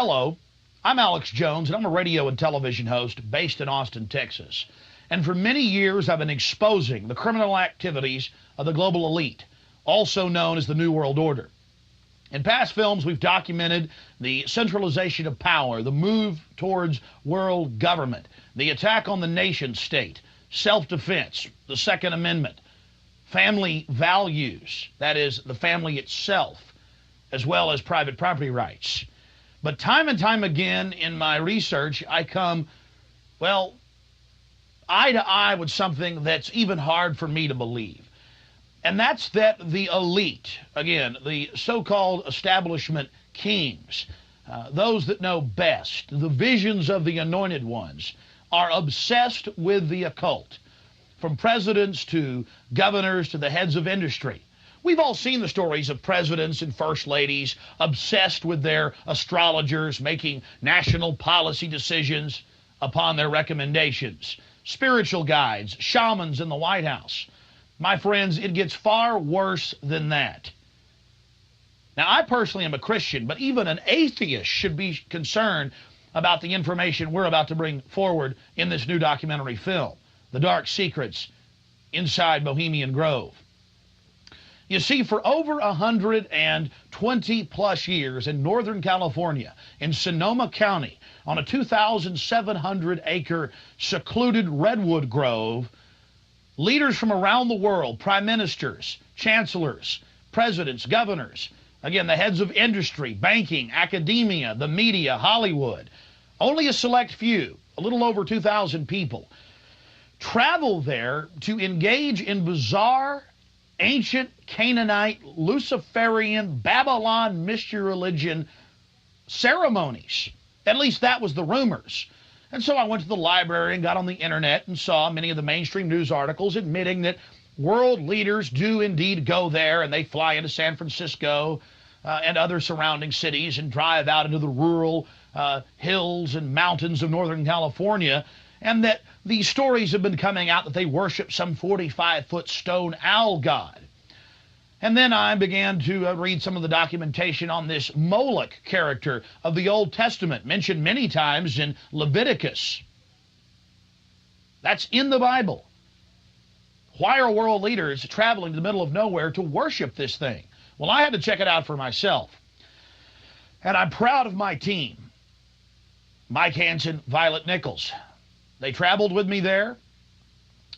Hello, I'm Alex Jones, and I'm a radio and television host based in Austin, Texas. And for many years, I've been exposing the criminal activities of the global elite, also known as the New World Order. In past films, we've documented the centralization of power, the move towards world government, the attack on the nation state, self-defense, the Second Amendment, family values, that is, the family itself, as well as private property rights. But time and time again in my research, I come, well, eye to eye with something that's even hard for me to believe. And that's that the elite, again, the so-called establishment kings, those that know best, the visions of the anointed ones, are obsessed with the occult, from presidents to governors to the heads of industry. We've all seen the stories of presidents and first ladies obsessed with their astrologers making national policy decisions upon their recommendations, spiritual guides, shamans in the White House. My friends, it gets far worse than that. Now, I personally am a Christian, but even an atheist should be concerned about the information we're about to bring forward in this new documentary film, The Dark Secrets Inside Bohemian Grove. You see, for over 120 plus years in Northern California, in Sonoma County, on a 2,700 acre secluded redwood grove, leaders from around the world, prime ministers, chancellors, presidents, governors, again, the heads of industry, banking, academia, the media, Hollywood, only a select few, a little over 2,000 people, travel there to engage in bizarre, ancient Canaanite, Luciferian, Babylon mystery religion ceremonies. At least that was the rumors. And so I went to the library and got on the internet and saw many of the mainstream news articles admitting that world leaders do indeed go there, and they fly into San Francisco and other surrounding cities and drive out into the rural hills and mountains of Northern California, and that these stories have been coming out that they worship some 45-foot stone owl god. And then I began to read some of the documentation on this Moloch character of the Old Testament, mentioned many times in Leviticus. That's in the Bible. Why are world leaders traveling to the middle of nowhere to worship this thing? Well, I had to check it out for myself. And I'm proud of my team. Mike Hansen, Violet Nichols. They traveled with me there.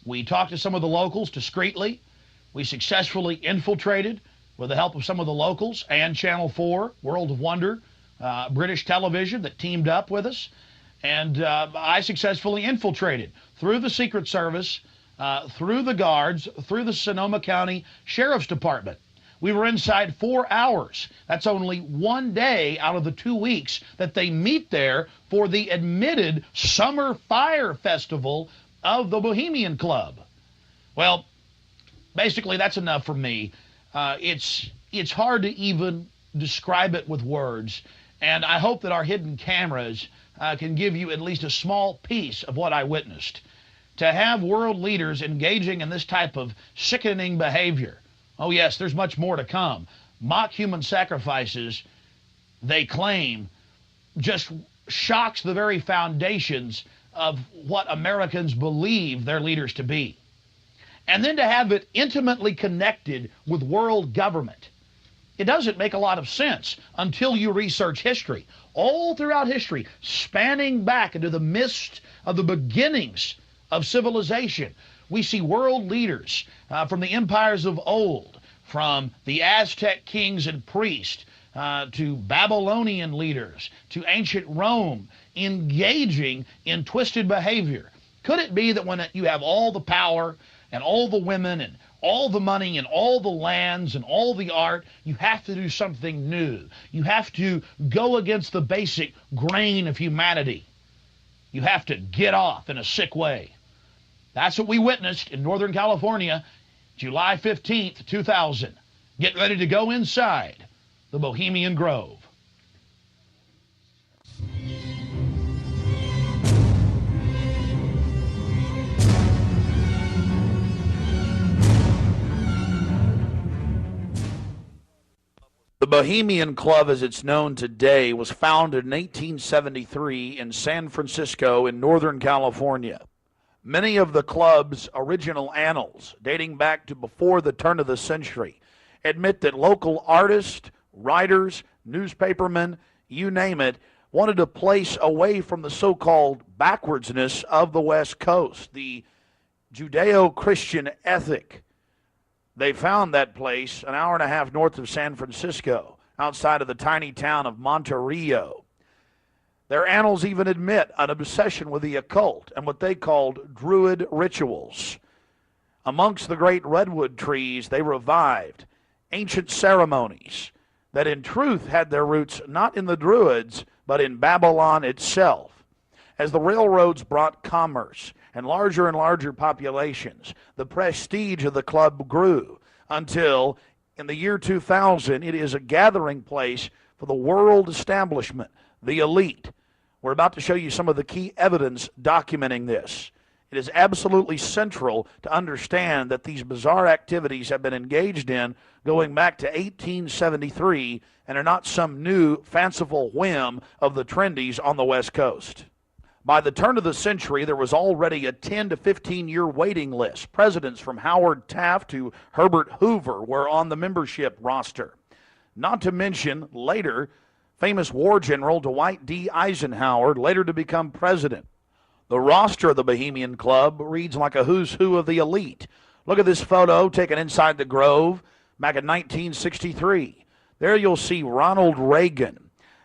We talked to some of the locals discreetly. We successfully infiltrated with the help of some of the locals and Channel 4, World of Wonder, British television that teamed up with us. And I successfully infiltrated through the Secret Service, through the guards, through the Sonoma County Sheriff's Department. We were inside 4 hours. That's only one day out of the 2 weeks that they meet there for the admitted Summer Fire Festival of the Bohemian Club. Well, basically, that's enough for me. It's hard to even describe it with words, and I hope that our hidden cameras can give you at least a small piece of what I witnessed. To have world leaders engaging in this type of sickening behavior, oh yes, there's much more to come. Mock human sacrifices, they claim, just shocks the very foundations of what Americans believe their leaders to be. And then to have it intimately connected with world government. It doesn't make a lot of sense until you research history. All throughout history, spanning back into the midst of the beginnings of civilization, we see world leaders from the empires of old, from the Aztec kings and priests, to Babylonian leaders, to ancient Rome, engaging in twisted behavior. Could it be that when you have all the power and all the women and all the money and all the lands and all the art, you have to do something new? You have to go against the basic grain of humanity. You have to get off in a sick way. That's what we witnessed in Northern California, July 15th, 2000. Get ready to go inside the Bohemian Grove. The The Bohemian Club, as it's known today, was founded in 1873 in San Francisco in Northern California. Many of the club's original annals, dating back to before the turn of the century, admit that local artists, writers, newspapermen, you name it, wanted a place away from the so-called backwardsness of the West Coast, the Judeo-Christian ethic. They found that place an hour and a half north of San Francisco, outside of the tiny town of Monterey. Their annals even admit an obsession with the occult and what they called druid rituals. Amongst the great redwood trees, they revived ancient ceremonies that in truth had their roots not in the Druids, but in Babylon itself. As the railroads brought commerce and larger populations, the prestige of the club grew until, in the year 2000, it is a gathering place for the world establishment, the elite. We're about to show you some of the key evidence documenting this. It is absolutely central to understand that these bizarre activities have been engaged in going back to 1873 and are not some new fanciful whim of the trendies on the West Coast. By the turn of the century, there was already a 10 to 15-year waiting list. Presidents from Howard Taft to Herbert Hoover were on the membership roster. Not to mention, later, famous war general Dwight D. Eisenhower, later to become president. The roster of the Bohemian Club reads like a who's who of the elite. Look at this photo taken inside the Grove back in 1963. There you'll see Ronald Reagan.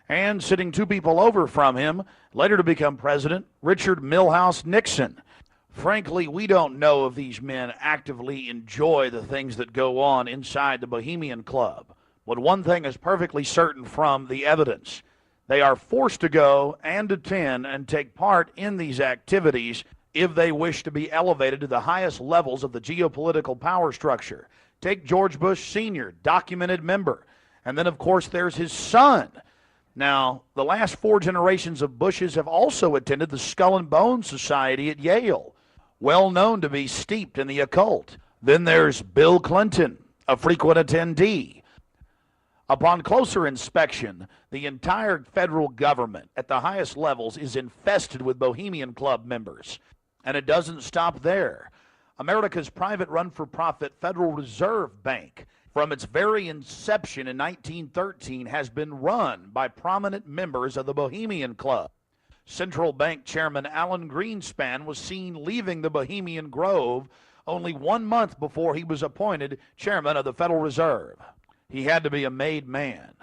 And sitting two people over from him, later to become president, Richard Milhous Nixon. Frankly, we don't know if these men actively enjoy the things that go on inside the Bohemian Club. But one thing is perfectly certain from the evidence. They are forced to go and attend and take part in these activities if they wish to be elevated to the highest levels of the geopolitical power structure. Take George Bush Sr., documented member. And then, of course, there's his son. Now, the last 4 generations of Bushes have also attended the Skull and Bones Society at Yale, well known to be steeped in the occult. Then there's Bill Clinton, a frequent attendee. Upon closer inspection, the entire federal government at the highest levels is infested with Bohemian Club members. And it doesn't stop there. America's private run-for-profit Federal Reserve Bank, from its very inception in 1913, has been run by prominent members of the Bohemian Club. Central Bank Chairman Alan Greenspan was seen leaving the Bohemian Grove only 1 month before he was appointed chairman of the Federal Reserve. He had to be a made man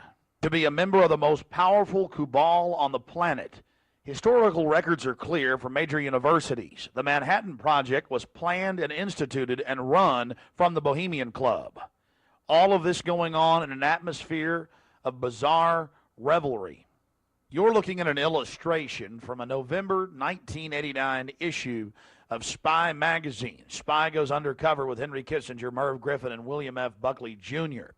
to be a member of the most powerful cabal on the planet. Historical records are clear from major universities. The Manhattan Project was planned and instituted and run from the Bohemian Club. All of this going on in an atmosphere of bizarre revelry. You're looking at an illustration from a November 1989 issue of Spy magazine. Spy goes undercover with Henry Kissinger, Merv Griffin, and William F. Buckley Jr.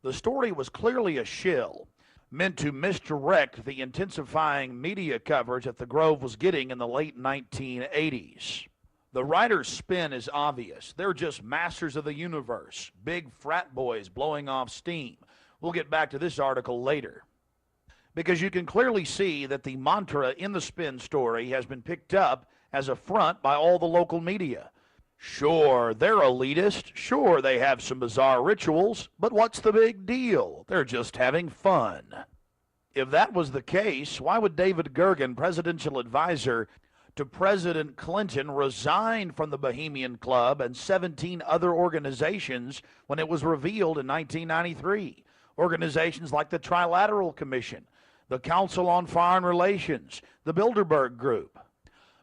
The story was clearly a shill, meant to misdirect the intensifying media coverage that the Grove was getting in the late 1980s. The writer's spin is obvious. They're just masters of the universe, big frat boys blowing off steam. We'll get back to this article later. Because you can clearly see that the mantra in the spin story has been picked up as a front by all the local media. Sure, they're elitist. Sure, they have some bizarre rituals. But what's the big deal? They're just having fun. If that was the case, why would David Gergen, presidential advisor to President Clinton, resign from the Bohemian Club and 17 other organizations when it was revealed in 1993? Organizations like the Trilateral Commission, the Council on Foreign Relations, the Bilderberg Group.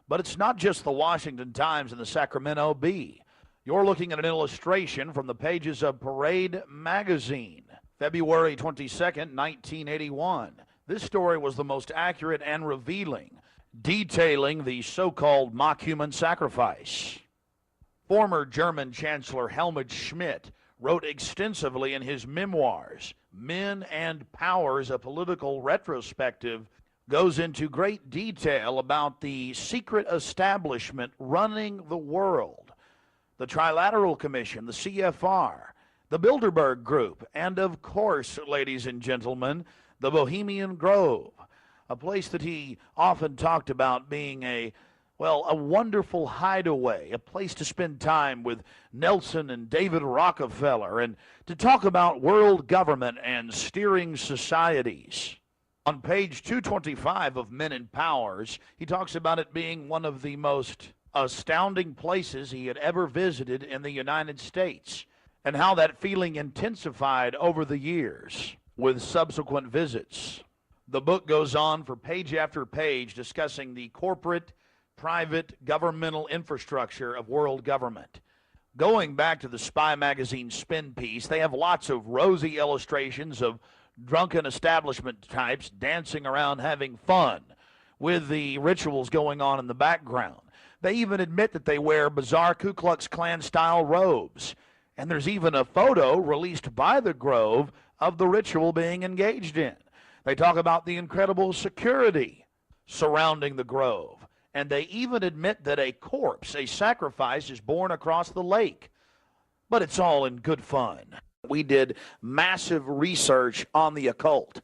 But it's not just the Washington Times and the Sacramento Bee. You're looking at an illustration from the pages of Parade magazine, February 22nd, 1981. This story was the most accurate and revealing, detailing the so-called mock human sacrifice. Former German Chancellor Helmut Schmidt wrote extensively in his memoirs, Men and Powers, a Political Retrospective, goes into great detail about the secret establishment running the world. The Trilateral Commission, the CFR, the Bilderberg Group, and of course, ladies and gentlemen, the Bohemian Grove, a place that he often talked about being a wonderful hideaway, a place to spend time with Nelson and David Rockefeller and to talk about world government and steering societies. On page 225 of Men and Powers, he talks about it being one of the most astounding places he had ever visited in the United States, and how that feeling intensified over the years with subsequent visits. The book goes on for page after page discussing the corporate, private, governmental infrastructure of world government. Going back to the Spy magazine spin piece, they have lots of rosy illustrations of drunken establishment types dancing around having fun with the rituals going on in the background. They even admit that they wear bizarre Ku Klux Klan-style robes. And there's even a photo released by the Grove of the ritual being engaged in. They talk about the incredible security surrounding the Grove. And they even admit that a corpse, a sacrifice, is borne across the lake. But it's all in good fun. We did massive research on the occult.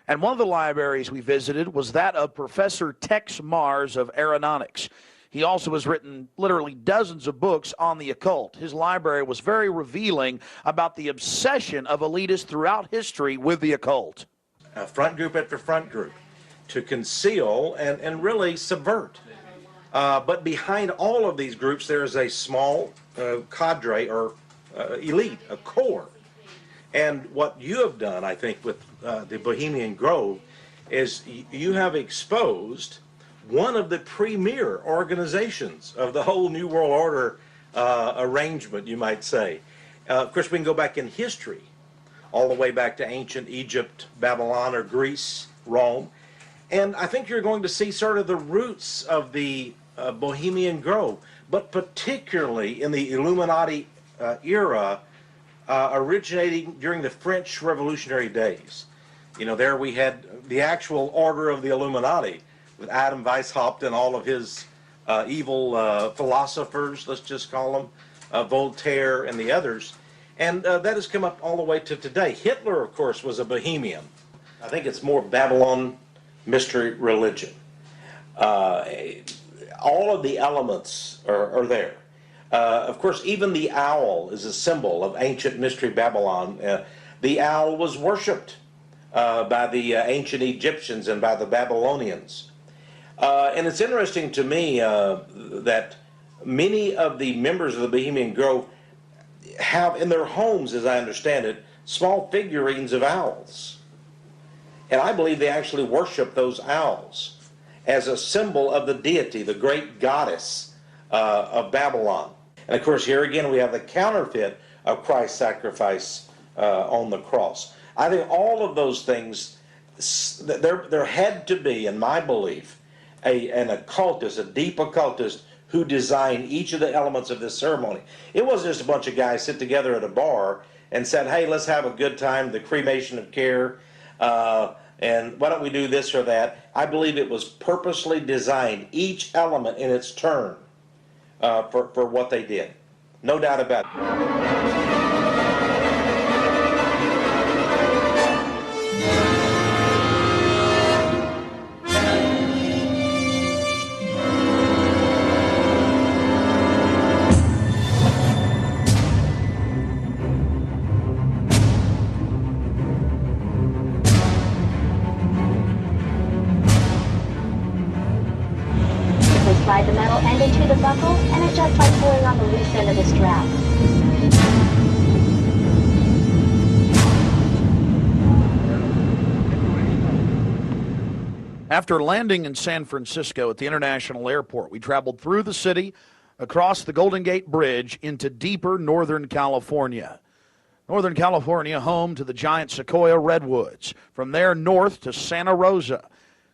And one of the libraries we visited was that of Professor Tex Mars of Aeronautics. He also has written literally dozens of books on the occult. His library was very revealing about the obsession of elitists throughout history with the occult. Front group after front group to conceal and really subvert. But behind all of these groups, there is a small cadre or elite, a core. And what you have done, I think, with the Bohemian Grove is you have exposed one of the premier organizations of the whole New World Order arrangement, you might say. Of course, we can go back in history, all the way back to ancient Egypt, Babylon, or Greece, Rome. And I think you're going to see sort of the roots of the Bohemian Grove, but particularly in the Illuminati era, originating during the French Revolutionary days. You know, there we had the actual order of the Illuminati, with Adam Weishaupt and all of his evil philosophers, let's just call them, Voltaire and the others. And that has come up all the way to today. Hitler, of course, was a Bohemian. I think it's more Babylon mystery religion. All of the elements are there. Of course, even the owl is a symbol of ancient mystery Babylon. The owl was worshipped by the ancient Egyptians and by the Babylonians. And it's interesting to me that many of the members of the Bohemian Grove have in their homes, as I understand it, small figurines of owls. And I believe they actually worship those owls as a symbol of the deity, the great goddess of Babylon. And of course, here again, we have the counterfeit of Christ's sacrifice on the cross. I think all of those things, there had to be, in my belief, an occultist, a deep occultist, who designed each of the elements of this ceremony. It wasn't just a bunch of guys sit together at a bar and said, hey, let's have a good time, the cremation of care, and why don't we do this or that. I believe it was purposely designed, each element in its turn, for what they did. No doubt about it. Slide the metal end into the buckle and adjust by pulling on the loose end of the strap. After landing in San Francisco at the International Airport, we traveled through the city, across the Golden Gate Bridge, into deeper Northern California. Northern California, home to the giant Sequoia redwoods. From there north to Santa Rosa,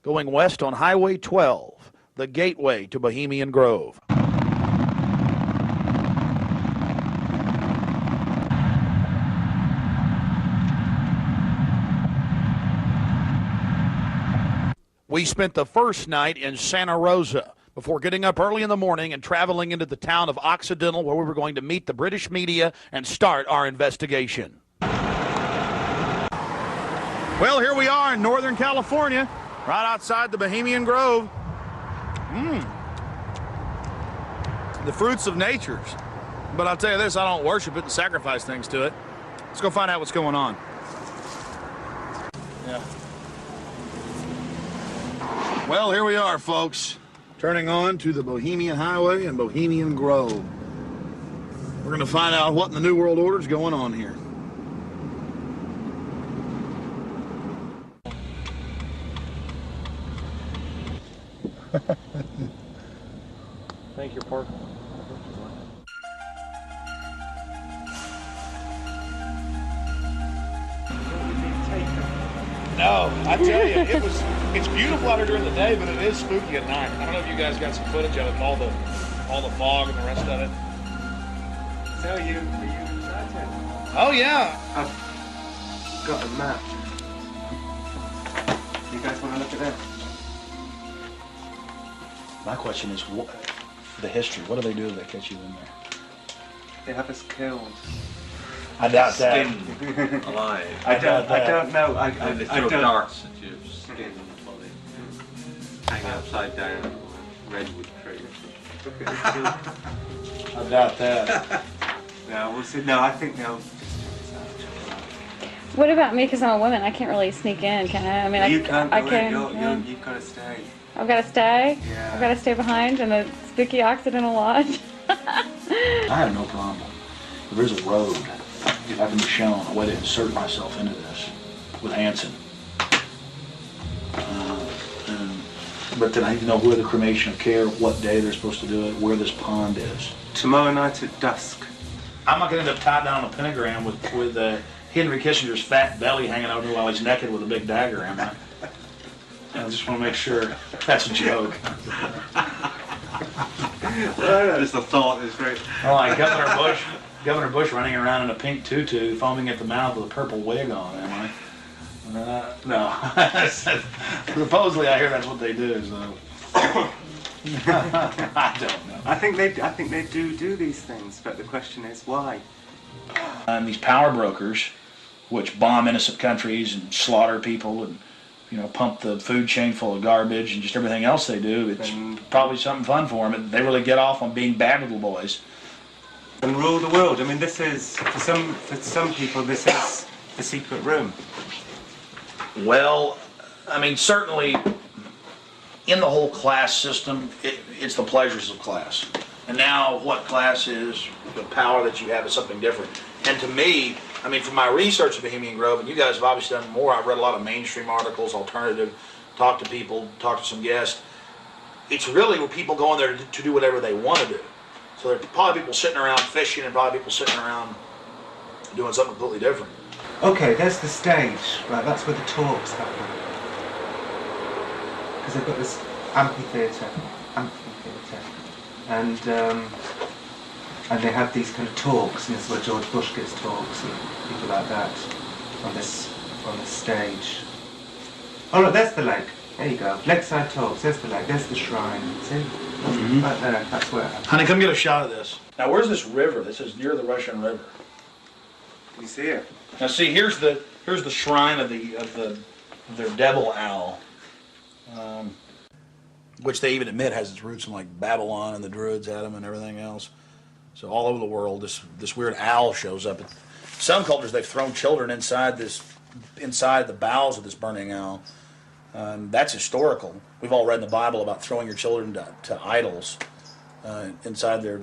going west on Highway 12. The gateway to Bohemian Grove. We spent the first night in Santa Rosa, before getting up early in the morning and traveling into the town of Occidental, where we were going to meet the British media and start our investigation. Well, here we are in Northern California, right outside the Bohemian Grove. The fruits of nature. But I'll tell you this, I don't worship it and sacrifice things to it. Let's go find out what's going on. Yeah. Well, here we are, folks. Turning on to the Bohemian Highway and Bohemian Grove. We're going to find out what in the New World Order is going on here. Thank you, Park. No, I tell you, it's beautiful out here during the day, but it is spooky at night. I don't know if you guys got some footage of it, all the fog and the rest of it. So are you excited? Oh yeah. I've got a map. You guys want to look at that? My question is, what, the history, what do they do if they catch you in there? They have us killed. I doubt that. Skin alive. I don't know. And they throw darts at your skin and body. Hang upside down, redwood tree. I doubt that. No, we'll see. No, I think they'll. What about me? Because I'm a woman, I can't really sneak in, can I? I mean, You can't. I can. You've got to stay. I've got to stay. Yeah. I've got to stay behind in the spooky Occidental Lodge. I have no problem. If there's a road, if I can be shown a way to insert myself into this with Hanson. But then I need to know where the cremation of care, what day they're supposed to do it, where this pond is. Tomorrow night at dusk. I'm not going to end up tied down on a pentagram with Henry Kissinger's fat belly hanging over while he's naked with a big dagger, am I? I just want to make sure that's a joke. Just the thought is great. Oh, like Governor Bush running around in a pink tutu, foaming at the mouth with a purple wig on, am I? No. Supposedly, I hear that's what they do, so. I don't know. I think they do these things, but the question is why. And these power brokers, which bomb innocent countries and slaughter people and, pump the food chain full of garbage and just everything else they do, it's probably something fun for them. They really get off on being bad little boys. And rule the world. I mean, this is for some people. This is the secret room. Well, I mean, certainly in the whole class system, it's the pleasures of class. And now what class is, the power that you have is something different. And to me, I mean, from my research of Bohemian Grove, and you guys have obviously done more, I've read a lot of mainstream articles, alternative, talked to people, talked to some guests. It's really where people go in there to do whatever they want to do. So there are probably people sitting around fishing and probably people sitting around doing something completely different. Okay, there's the stage. Right, that's where the talks happen. Because they've got this amphitheatre, and they have these kind of talks, and this is where George Bush gives talks and people like that on this stage. Oh look, there's the lake. There you go. Lakeside talks. There's the lake. There's the shrine. See, right there. That's where it happens. Honey, come get a shot of this. Now, where's this river? This is near the Russian River. You see it? Now, see, here's the shrine of their devil owl, which they even admit has its roots in like Babylon and the Druids had them and everything else. So all over the world, this weird owl shows up. Some cultures they've thrown children inside the bowels of this burning owl. That's historical. We've all read in the Bible about throwing your children to idols inside their,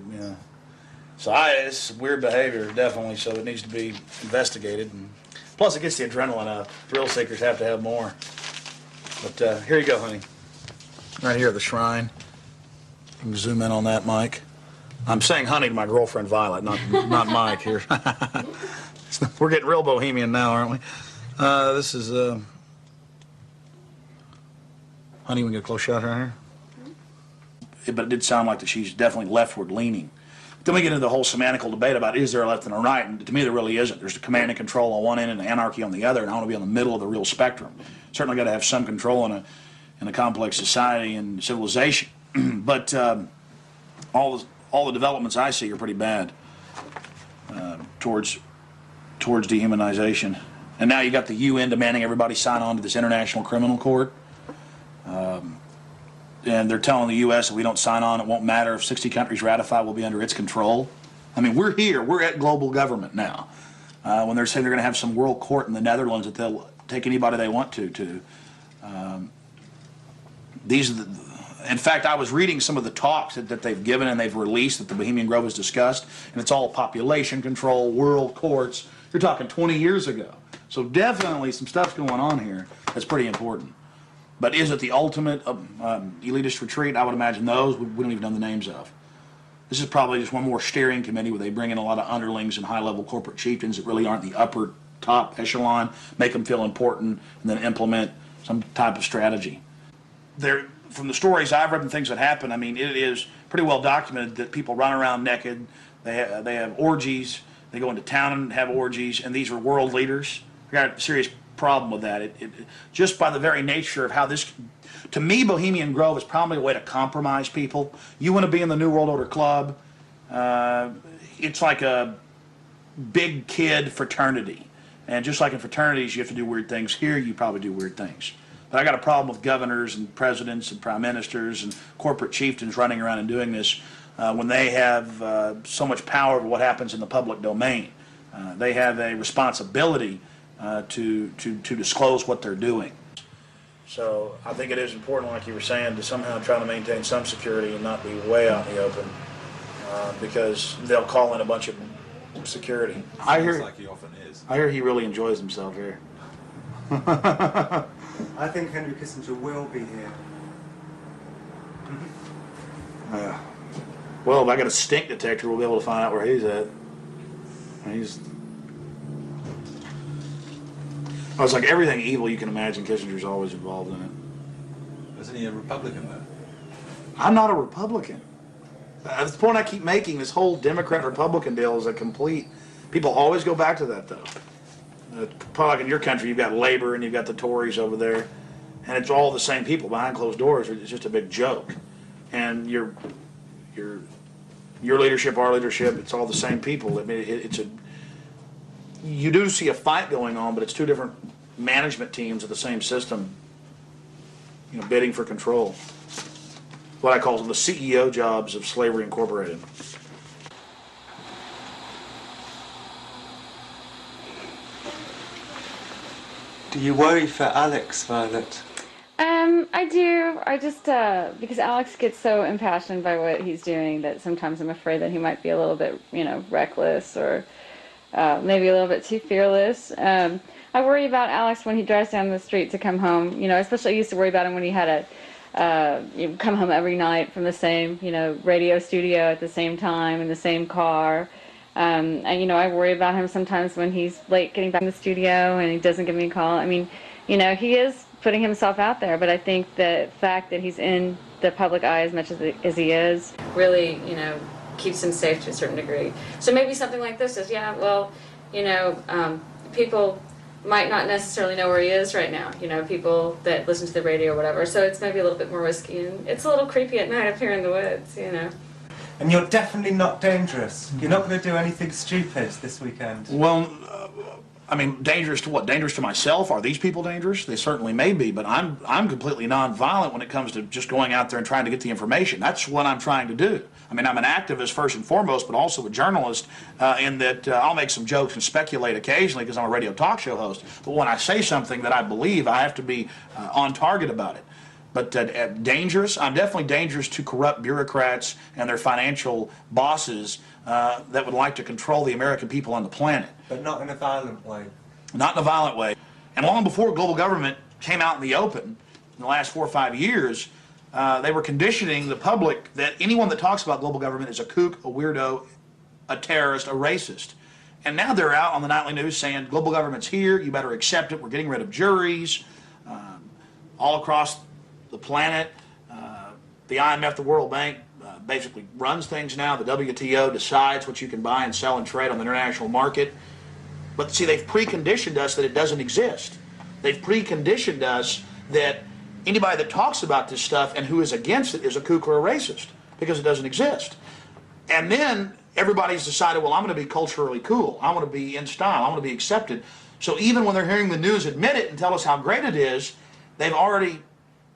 So it's weird behavior, definitely, so it needs to be investigated. And plus, it gets the adrenaline up. Thrill seekers have to have more. But here you go, honey. Right here at the shrine. You can zoom in on that, Mike. I'm saying honey to my girlfriend, Violet, not Mike here. We're getting real bohemian now, aren't we? This is... Honey, we can get a close shot right here. But it did sound like that she's definitely leftward leaning. Then we get into the whole semantical debate about is there a left and a right, and to me there really isn't. There's the command and control on one end and anarchy on the other, and I want to be on the middle of the real spectrum. Certainly got to have some control in a complex society and civilization. but all the developments I see are pretty bad towards dehumanization. And now you got the UN demanding everybody sign on to this International Criminal Court. And they're telling the U.S. if we don't sign on, it won't matter. If 60 countries ratify, we'll be under its control. I mean, we're here. We're at global government now. When they're saying they're going to have some world court in the Netherlands that they'll take anybody they want to. These are in fact, I was reading some of the talks that they've given and they've released that the Bohemian Grove has discussed, and it's all population control, world courts. You're talking 20 years ago. So definitely some stuff's going on here that's pretty important. But is it the ultimate elitist retreat? I would imagine those we don't even know the names of. This is probably just one more steering committee where they bring in a lot of underlings and high-level corporate chieftains that really aren't the upper top echelon, make them feel important, and then implement some type of strategy. From the stories I've read and things that happen, I mean, it is pretty well documented that people run around naked. They have orgies. They go into town and have orgies, and these are world leaders. We got a serious problem with that. Just by the very nature of how this, to me, Bohemian Grove is probably a way to compromise people. You want to be in the New World Order Club. It's like a big kid fraternity. And just like in fraternities, you have to do weird things. Here, you probably do weird things. But I got a problem with governors and presidents and prime ministers and corporate chieftains running around and doing this when they have so much power over what happens in the public domain. They have a responsibility to disclose what they're doing. So I think it is important, like you were saying, to somehow try to maintain some security and not be way out in the open because they'll call in a bunch of security. Sounds like he often is. I hear he really enjoys himself here. I think Henry Kissinger will be here. Well, if I got a stink detector, we'll be able to find out where he's at. Oh, it's like everything evil you can imagine, Kissinger's always involved in it. Isn't he a Republican, though? I'm not a Republican. That's the point I keep making. This whole Democrat-Republican deal is a complete... People always go back to that, though. Probably like in your country, you've got Labor and you've got the Tories over there, and it's all the same people behind closed doors. It's just a big joke. And your leadership, our leadership, it's all the same people. I mean, you do see a fight going on, but it's two different management teams of the same system, bidding for control. What I call the CEO jobs of Slavery Incorporated. Do you worry for Alex, Violet? I do. I just, because Alex gets so impassioned by what he's doing that sometimes I'm afraid that he might be a little bit, reckless or maybe a little bit too fearless. I worry about Alex when he drives down the street to come home. Especially I used to worry about him when he had come home every night from the same, radio studio at the same time in the same car. And, I worry about him sometimes when he's late getting back in the studio and he doesn't give me a call. I mean, he is putting himself out there, but I think the fact that he's in the public eye as much as he is really, keeps him safe to a certain degree. So maybe something like this is, people might not necessarily know where he is right now, people that listen to the radio or whatever, so it's maybe a little bit more risky, and it's a little creepy at night up here in the woods, And you're definitely not dangerous. You're not going to do anything stupid this weekend. Well, dangerous to what? Dangerous to myself? Are these people dangerous? They certainly may be, but I'm completely nonviolent when it comes to just going out there and trying to get the information. That's what I'm trying to do. I'm an activist first and foremost, but also a journalist in that I'll make some jokes and speculate occasionally because I'm a radio talk show host. But when I say something that I believe, I have to be on target about it. But dangerous? I'm definitely dangerous to corrupt bureaucrats and their financial bosses that would like to control the American people on the planet. But not in a violent way. Not in a violent way. And long before global government came out in the open, in the last 4 or 5 years, they were conditioning the public that anyone that talks about global government is a kook, a weirdo, a terrorist, a racist. And now they're out on the nightly news saying global government's here, you better accept it, we're getting rid of juries, all across the planet. The IMF, the World Bank, basically runs things now. The WTO decides what you can buy and sell and trade on the international market. But see, they've preconditioned us that it doesn't exist. They've preconditioned us that anybody that talks about this stuff and who is against it is a kook or a racist because it doesn't exist. And then everybody's decided, well, I'm going to be culturally cool. I want to be in style. I want to be accepted. So even when they're hearing the news admit it and tell us how great it is, they've already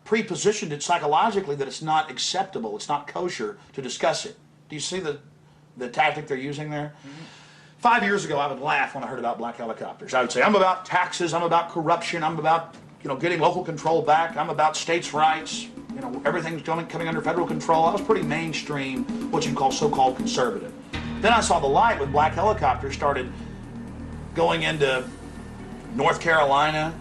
pre-positioned it psychologically that it's not acceptable, it's not kosher to discuss it. Do you see the tactic they're using there? Mm-hmm. 5 years ago, I would laugh when I heard about black helicopters. I would say, I'm about taxes, I'm about corruption, I'm about getting local control back, I'm about states' rights, everything's coming under federal control. I was pretty mainstream, what you call so-called conservative. Then I saw the light when black helicopters started going into North Carolina.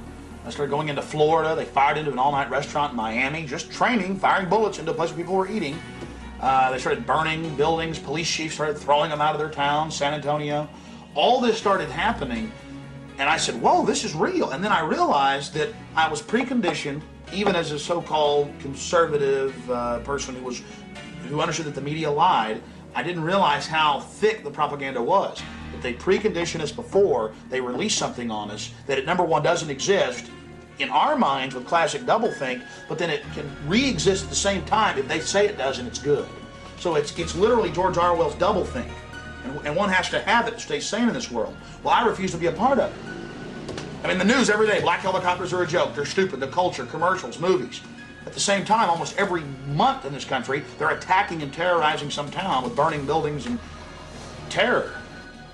I started going into Florida. They fired into an all-night restaurant in Miami, just training, firing bullets into a place where people were eating. They started burning buildings. Police chiefs started throwing them out of their town, San Antonio. All this started happening, and I said, whoa, this is real. And then I realized that I was preconditioned, even as a so-called conservative person who understood that the media lied. I didn't realize how thick the propaganda was. That they precondition us before they release something on us, that it, number one, doesn't exist in our minds with classic doublethink, but then it can re-exist at the same time if they say it does and it's good. So it's literally George Orwell's doublethink. And one has to have it to stay sane in this world. Well, I refuse to be a part of it. I mean, the news every day, black helicopters are a joke, they're stupid, the culture, commercials, movies. At the same time, almost every month in this country, they're attacking and terrorizing some town with burning buildings and terror.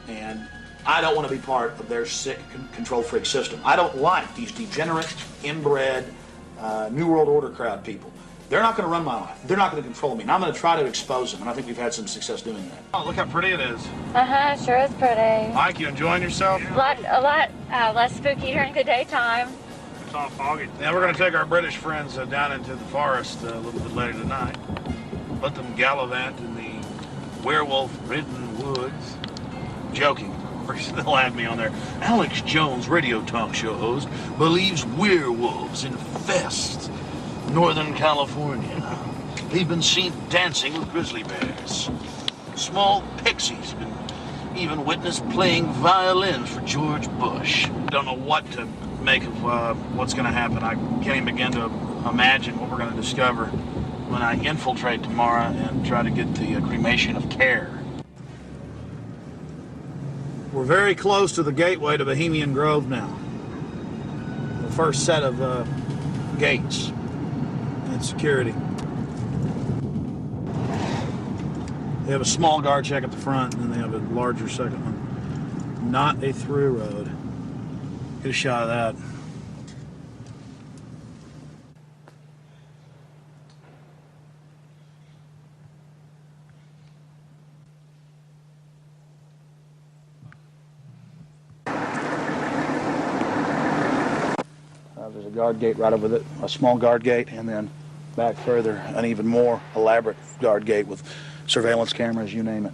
And I don't want to be part of their sick control freak system. I don't like these degenerate, inbred, New World Order crowd people. They're not going to run my life. They're not going to control me. And I'm going to try to expose them. And I think we've had some success doing that. Oh, look how pretty it is. Uh-huh, sure is pretty. Mike, you enjoying yourself? A lot less spooky during the daytime. It's all foggy. Now we're going to take our British friends down into the forest a little bit later tonight. Let them gallivant in the werewolf-ridden woods. Joking. They'll add me on there. Alex Jones, radio talk show host, believes werewolves infest Northern California. They've been seen dancing with grizzly bears. Small pixies have been even witnessed playing violins for George Bush. Don't know what to make of what's going to happen. I can't even begin to imagine what we're going to discover when I infiltrate tomorrow and try to get the cremation of care. We're very close to the gateway to Bohemian Grove now. The first set of gates and security. They have a small guard check at the front, and then they have a larger second one. Not a through road. Get a shot of that. There's a guard gate right over it, a small guard gate, and then back further, an even more elaborate guard gate with surveillance cameras, you name it.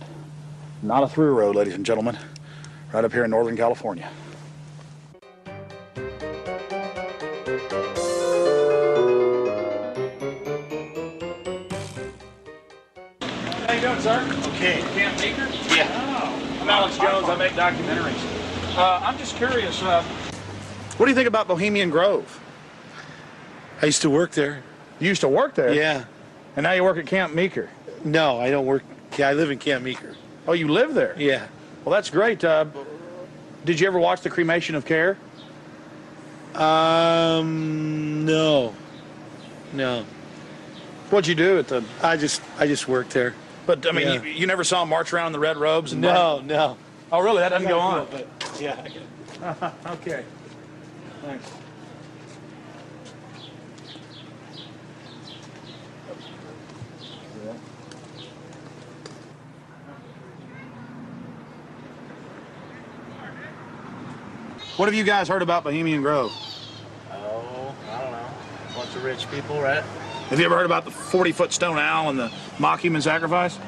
Not a through road, ladies and gentlemen, right up here in Northern California. How you doing, sir? Okay. Camp Meeker? Yeah. Oh, I'm Alex Jones. I make documentaries. I'm just curious, what do you think about Bohemian Grove? I used to work there. You used to work there? Yeah. And now you work at Camp Meeker? No, I don't work. Yeah, I live in Camp Meeker. Oh, you live there? Yeah. Well, that's great. Did you ever watch the cremation of care? No. No. What'd you do at the... I just worked there. But, I mean, Yeah. you never saw them march around in the red robes? And No. Oh, really? That doesn't go on? But yeah. I get it. Okay. Thanks. What have you guys heard about Bohemian Grove? Oh, I don't know. Bunch of rich people, right? Have you ever heard about the 40-foot stone owl and the mock human sacrifice?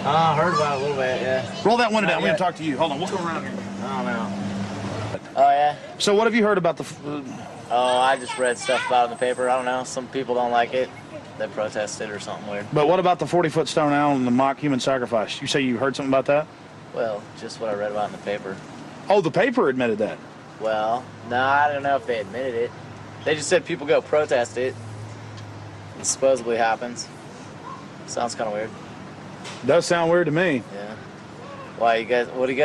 I heard about it a little bit, yeah. Roll that window down. We're going yet. to talk to you. Hold on. We'll go around here. I don't know. Oh, yeah? So what have you heard about the... Oh, I just read stuff about it in the paper. I don't know. Some people don't like it. They protested or something weird. But what about the 40-foot stone owl and the mock human sacrifice? You say you heard something about that? Well, just what I read about in the paper. Oh, the paper admitted that. Well, no, I don't know if they admitted it. They just said people go protest it. supposedly happens. Sounds kind of weird. Does sound weird to me. Yeah. Why you guys? What are you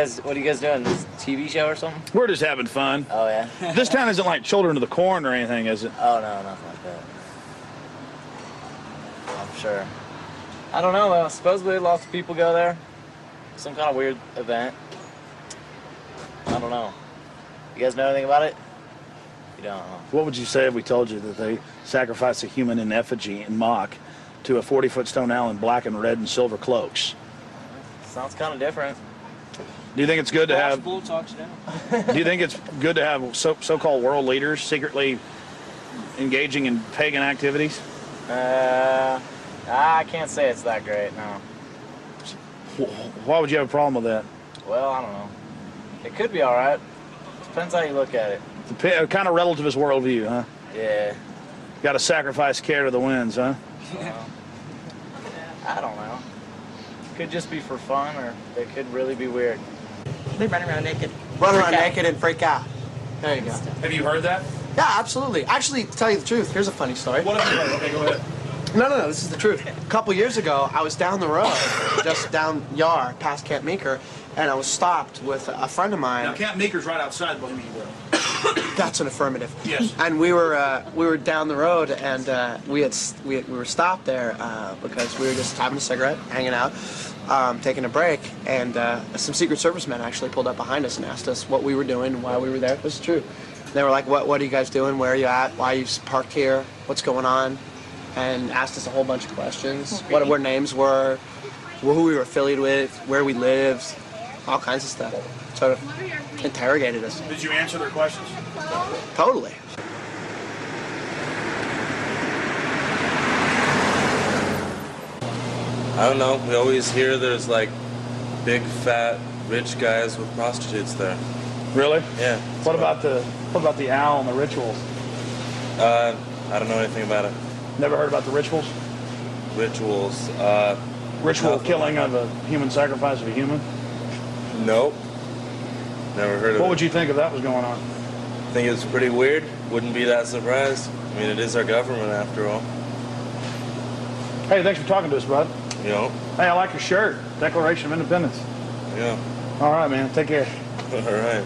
guys doing? This TV show or something? We're just having fun. Oh yeah. This town isn't like Children of the Corn or anything, is it? Oh no, nothing like that. I'm sure. I don't know. Supposedly lots of people go there. Some kind of weird event. I don't know. You guys know anything about it? You don't know. What would you say if we told you that they sacrifice a human in effigy in mock to a 40-foot stone owl in black and red and silver cloaks? Sounds kind of different. Do you think it's good to have? Bull talks down. Do you think it's good to have so-called world leaders secretly engaging in pagan activities? I can't say it's that great. No. Why would you have a problem with that? Well, I don't know. It could be all right. Depends how you look at it. It's kind of relativist worldview, huh? Yeah. Got to sacrifice care to the winds, huh? I don't know. Could just be for fun, or it could really be weird. They run around naked. Run around naked and freak out. There you go. Have you heard that? Yeah, absolutely. Actually, to tell you the truth, here's a funny story. What have you heard? Okay, go ahead. No, this is the truth. A couple years ago, I was down the road, just down Yar, past Camp Meeker, and I was stopped with a friend of mine. Now, Camp Meeker's right outside Bohemian Grove. That's an affirmative. Yes. And we were down the road, and we were stopped there because we were just having a cigarette, hanging out, taking a break, and some Secret Service men actually pulled up behind us and asked us what we were doing, why we were there. This is true. They were like, "What are you guys doing? Where are you at? Why are you parked here? What's going on?" And asked us a whole bunch of questions. What our names were, who we were affiliated with, where we lived, all kinds of stuff. Sort of interrogated us. Did you answer their questions? Totally. I don't know. We always hear there's like big, fat, rich guys with prostitutes there. Really? Yeah. What about the owl and the rituals? I don't know anything about it. Never heard about the rituals? Rituals. Ritual killing of a human sacrifice of a human? Nope. Never heard of it. What would you think if that was going on? I think it's pretty weird. Wouldn't be that surprised. I mean, it is our government after all. Hey, thanks for talking to us, bud. You know? Hey, I like your shirt. Declaration of Independence. Yeah. All right, man. Take care. All right.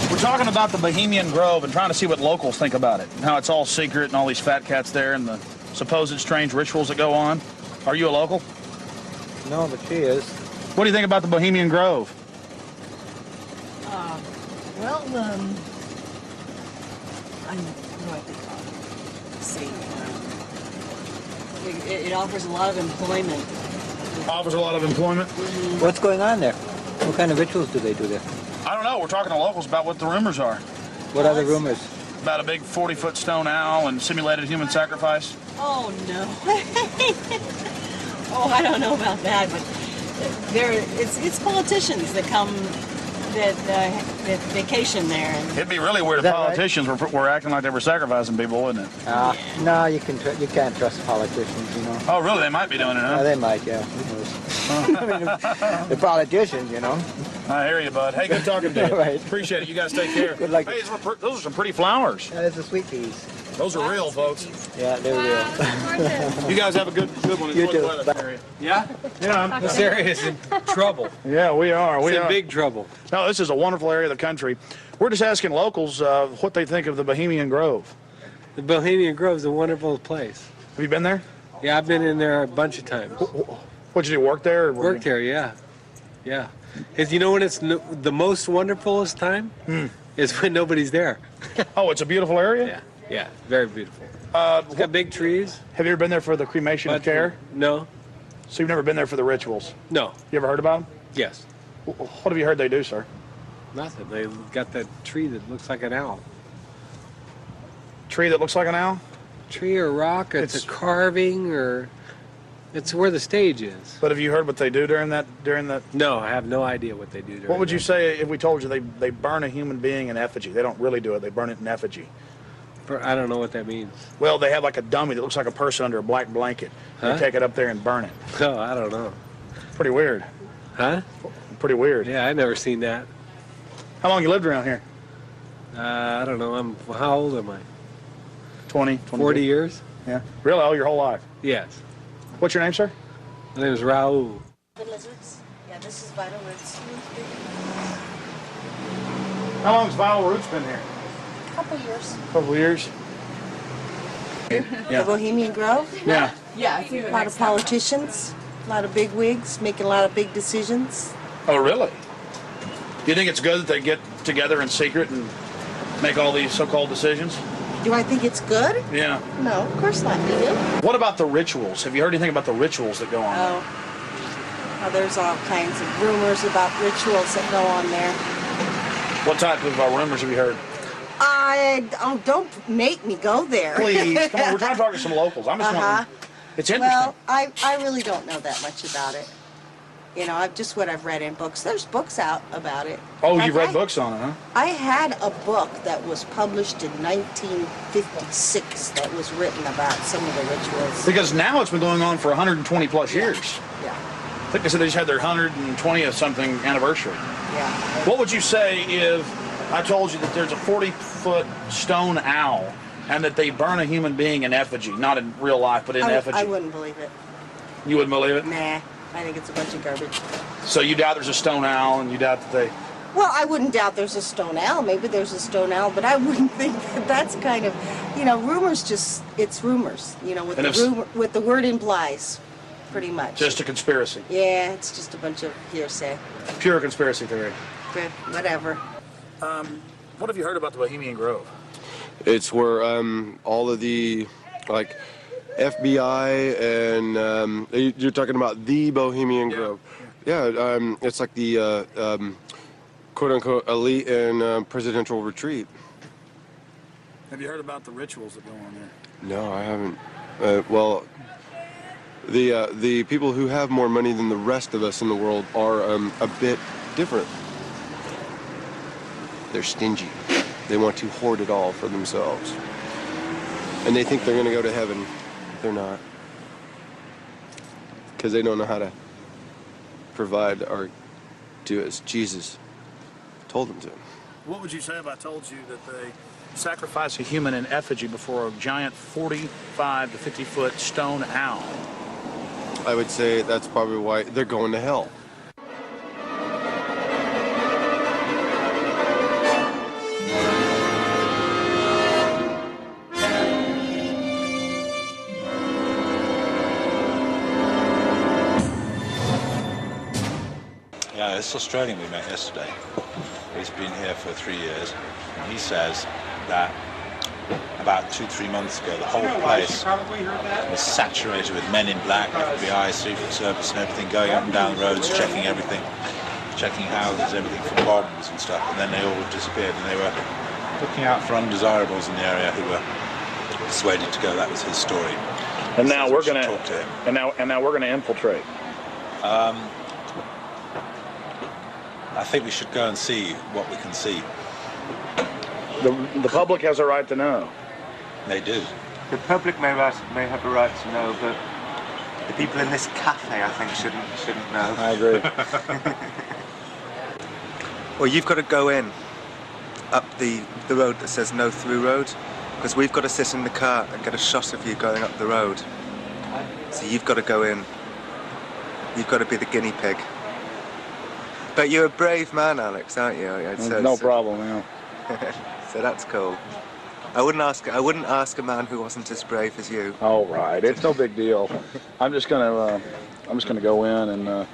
We're talking about the Bohemian Grove and trying to see what locals think about it, and how it's all secret and all these fat cats there and the supposed strange rituals that go on. Are you a local? No, but she is. What do you think about the Bohemian Grove? Well, I know what they call it. Let's see. It offers a lot of employment. Offers a lot of employment? Mm-hmm. What's going on there? What kind of rituals do they do there? I don't know. We're talking to locals about what the rumors are. What are the rumors? About a big 40-foot stone owl and simulated human sacrifice. Oh, no. Oh, I don't know about that, but it's politicians that come, that vacation there. And it'd be really weird if politicians were acting like they were sacrificing people, wouldn't it? No, you can't trust politicians, you know. Oh, really? They might be doing it, huh? They might, yeah. Who knows? I mean, the politicians, you know. I hear you, bud. Hey, good talking to you. Right. Appreciate it. You guys take care. Good luck. Hey, those are some pretty flowers. Yeah, those are sweet peas. Those are real, folks. Yeah, they're real. You guys have a good one. You too. Yeah? Yeah. This area is in trouble. Yeah, we are. It's in big trouble. No, this is a wonderful area of the country. We're just asking locals what they think of the Bohemian Grove. The Bohemian Grove is a wonderful place. Have you been there? Yeah, I've been in there a bunch of times. What'd you do, work there? Or worked there, yeah. Yeah. Is you know when it's the most wonderfulest time? Is when nobody's there. Oh, it's a beautiful area? Yeah, yeah, very beautiful. It's got big trees. Have you ever been there for the cremation of care? No. So you've never been there for the rituals? No. You ever heard about them? Yes. What have you heard they do, sir? Nothing. They got that tree that looks like an owl. Tree that looks like an owl? Tree or rock, it's a carving, or it's where the stage is. But have you heard what they do during that? No, I have no idea what they do during What would you say if we told you they burn a human being in effigy? They don't really do it. They burn it in effigy. I don't know what that means. Well, they have like a dummy that looks like a person under a black blanket. Huh? They take it up there and burn it. Oh, I don't know. Pretty weird. Huh? Pretty weird. Yeah, I never seen that. How long you lived around here? I don't know. How old am I? 20, 40 years. Yeah. Really? Oh, your whole life? Yes. What's your name, sir? My name is Raul. Yeah, this is Vital Roots. How long has Vital Roots been here? Couple years. Couple years. The Bohemian Grove. Yeah. Yeah, a lot of politicians, a lot of big wigs, making a lot of big decisions. Oh, really? Do you think it's good that they get together in secret and make all these so-called decisions? Do I think it's good? Yeah. No, of course not. Do you? What about the rituals? Have you heard anything about the rituals that go on? Oh, there's all kinds of rumors about rituals that go on there. What type of rumors have you heard? Don't make me go there. Please, come on. We're trying to talk to some locals. I'm just wondering. It's interesting. Well, I really don't know that much about it. You know, just what I've read in books. There's books out about it. Oh, you've read books on it, huh? I had a book that was published in 1956 that was written about some of the rituals. Because now it's been going on for 120 plus years. Yeah. I think they said they just had their 120th something anniversary. Yeah. What would you say if I told you that there's a 40-foot stone owl and that they burn a human being in effigy, not in real life, but in effigy? I wouldn't believe it. You wouldn't believe it? Nah, I think it's a bunch of garbage. So you doubt there's a stone owl, and you doubt that they... Well, I wouldn't doubt there's a stone owl. Maybe there's a stone owl, but I wouldn't think that that's kind of, you know, rumors it's rumors, you know, what the word implies, pretty much. Just a conspiracy. Yeah, it's just a bunch of hearsay. Pure conspiracy theory. Whatever. What have you heard about the Bohemian Grove? It's where all of the, like, FBI and you're talking about the Bohemian Grove. Yeah, it's like the quote-unquote elite and presidential retreat. Have you heard about the rituals that go on there? No, I haven't. Well, the people who have more money than the rest of us in the world are a bit different. They're stingy. They want to hoard it all for themselves. And they think they're going to go to heaven. They're not. Because they don't know how to provide or do as Jesus told them to. What would you say if I told you that they sacrifice a human in effigy before a giant 45 to 50-foot stone owl? I would say that's probably why they're going to hell. Yeah, this Australian we met yesterday, he's been here for 3 years, and he says that about 2-3 months ago the whole place was saturated with men in black, FBI, Secret Service and everything, going up and down the roads, checking everything, checking houses, everything for bombs and stuff, and then they all disappeared, and they were looking out for undesirables in the area who were persuaded to go. That was his story. And now we're going to talk to him. And now we're going to infiltrate. I think we should go and see what we can see. The public has a right to know. They do. The public may have a right to know, but the people in this cafe, I think, shouldn't know. I agree. Well, you've got to go in up the road that says no through road, because we've got to sit in the car and get a shot of you going up the road. So you've got to go in. You've got to be the guinea pig. But you're a brave man, Alex, aren't you? No problem, yeah. So that's cool. I wouldn't ask a man who wasn't as brave as you. All right, it's no big deal. I'm just gonna go in and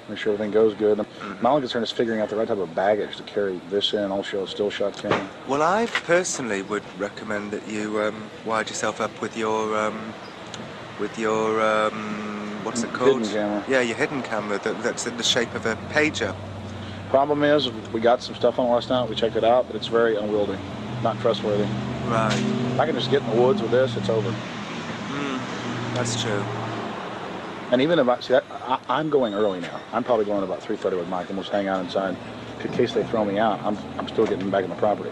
make sure everything goes good. My only concern is figuring out the right type of baggage to carry this in, also a still shot camera. Well, I personally would recommend that you wired yourself up with your what's it called? Hidden camera. Yeah, your hidden camera that's in the shape of a pager. Problem is, we got some stuff on it last night. We checked it out, but it's very unwieldy, not trustworthy. Right. If I can just get in the woods with this, it's over. That's true. And even if I'm going early now. I'm probably going about 3:30 with Mike, and we'll just hang out inside in case they throw me out. I'm still getting back on the property.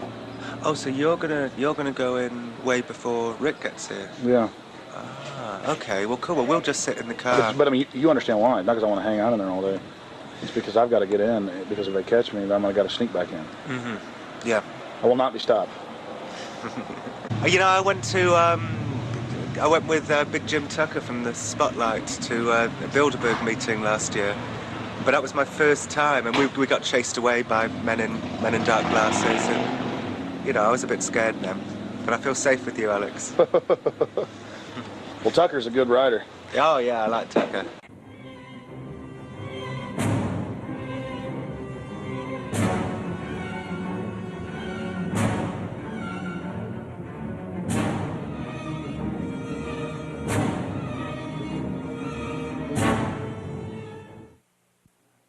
Oh, so you're gonna go in way before Rick gets here? Yeah. Ah, okay. Well, cool. Well, we'll just sit in the car. But I mean, you understand why? Not because I want to hang out in there all day. It's because I've got to get in. Because if they catch me, then I'm gonna got to sneak back in. Yeah. I will not be stopped. You know, I went with Big Jim Tucker from the Spotlight to a Bilderberg meeting last year. But that was my first time, and we got chased away by men in dark glasses, and you know, I was a bit scared then. But I feel safe with you, Alex. Well, Tucker's a good rider. Oh yeah, I like Tucker.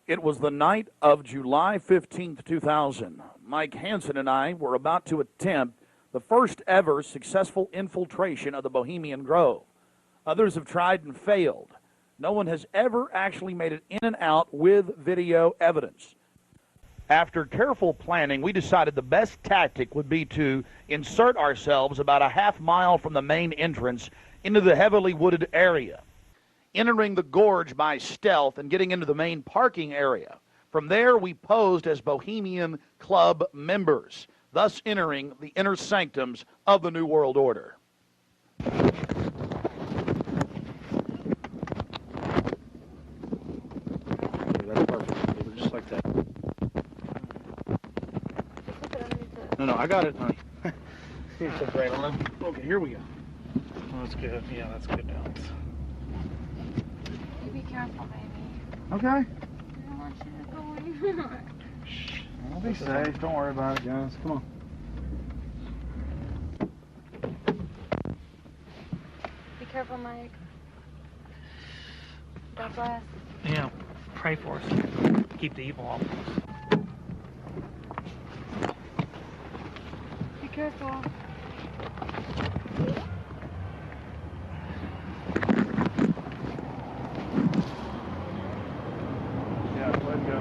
It was the night of July 15th, 2000. Mike Hansen and I were about to attempt the first ever successful infiltration of the Bohemian Grove. Others have tried and failed. No one has ever actually made it in and out with video evidence. After careful planning, we decided the best tactic would be to insert ourselves about a half mile from the main entrance into the heavily wooded area, entering the gorge by stealth and getting into the main parking area. From there, we posed as Bohemian Club members, thus entering the inner sanctums of the New World Order. That's perfect. Just like that. No, I got it, honey. Here's the adrenaline. Okay, here we go. Oh, that's good. Yeah, that's good balance. You be careful, baby. Okay. I don't want you to go anywhere. I'll be safe. Don't worry about it, guys. Come on. Be careful, Mike. God bless. Yeah, pray for us. Keep the evil off of us. Be careful. Yeah, let it go.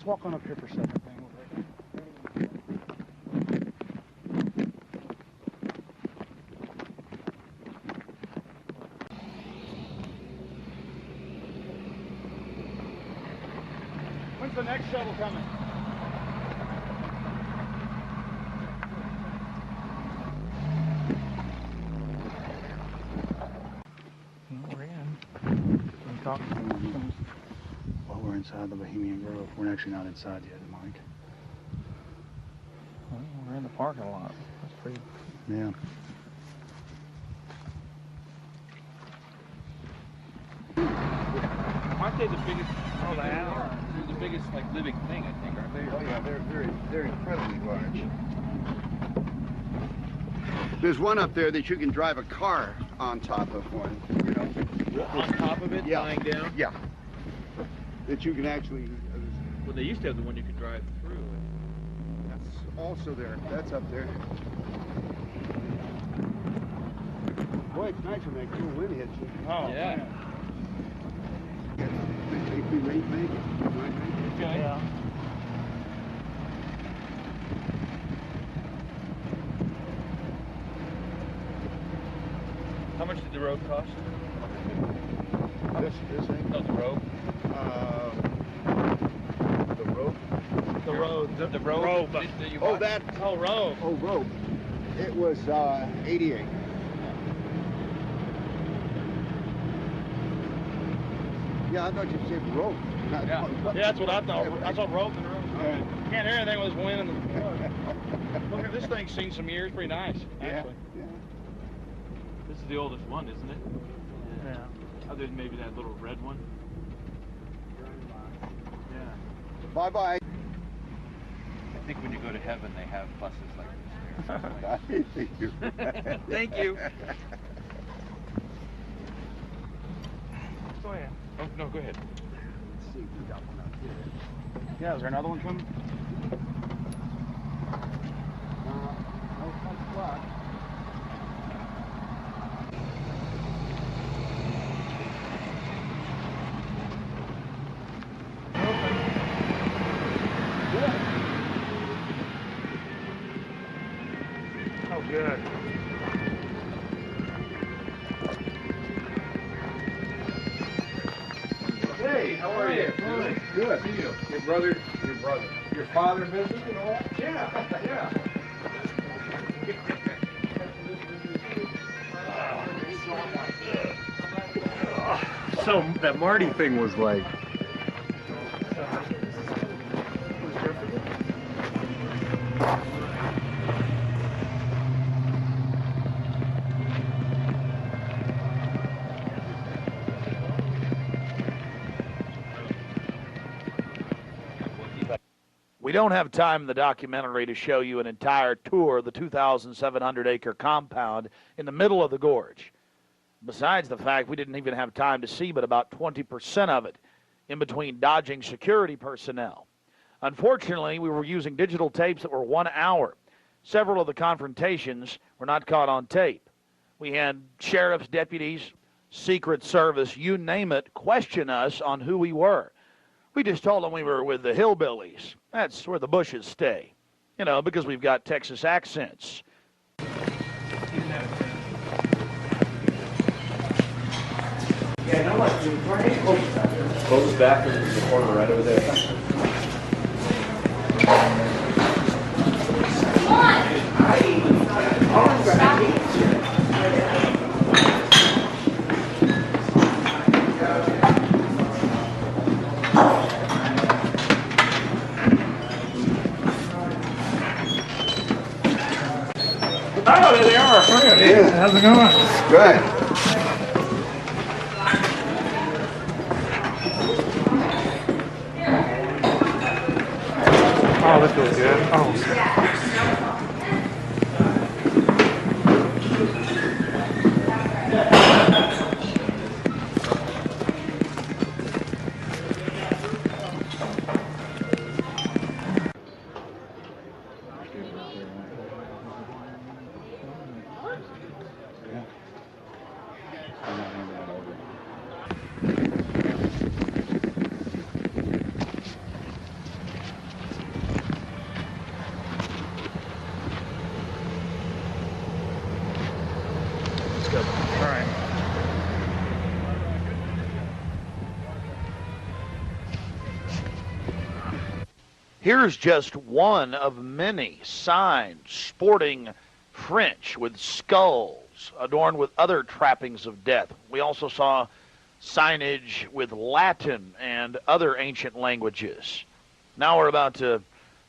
Walk on up here for a second. When's the next shuttle coming? We're in. Can you talk? Well, we're inside the Bohemian Grove. We're actually not inside yet, Mike. Well, we're in the parking lot. That's pretty. Yeah. Aren't they the biggest? Oh, they are. They're the biggest, like, living thing, I think, aren't they? Oh yeah, they're incredibly large. There's one up there that you can drive a car on top of one, you know. On top of it, Yeah. lying down? Yeah. That you can actually. Well, they used to have the one you could drive through. That's also there. That's up there. Boy, it's nice when that cool wind hits you. Oh, yeah. If we make it, we might make it. Okay. Yeah. How much did the road cost? This thing? No, the road. The rope. The road. The road. Rope. That you Oh, bought? that. Oh, road. Oh, rope. It was 88. Yeah, I thought you said rope. Yeah, that's what I thought. I thought rope and rope. You can't hear anything with this wind and the. Look at this thing. Seen some years. Pretty nice, actually. Yeah. This is the oldest one, isn't it? Yeah. Other than maybe that little red one. Yeah. Bye-bye. think when you go to heaven, they have buses like this there. I think you're right. Thank you. Go ahead. Oh, no, go ahead. Let's see, we got one up here. Yeah, is there another one coming? No, it's black. Oh, good. Hey, how are you? Good. Good. See you. Your brother, your father visited and all? Yeah, yeah. So that Marty thing was like. We don't have time in the documentary to show you an entire tour of the 2,700-acre compound in the middle of the gorge. Besides the fact we didn't even have time to see but about 20% of it in between dodging security personnel. Unfortunately, we were using digital tapes that were 1 hour. Several of the confrontations were not caught on tape. We had sheriff's deputies, Secret Service, you name it, question us on who we were. We just told them we were with the hillbillies. That's where the Bushes stay. You know, because we've got Texas accents. Yeah, no, like, close back in the corner right over there. Oh, there they are. Yeah. How's it going? Good. Oh, this feels good. Oh. Let's go. All right. Here's just one of many signs sporting French with skulls adorned with other trappings of death. We also saw signage with Latin and other ancient languages. Now we're about to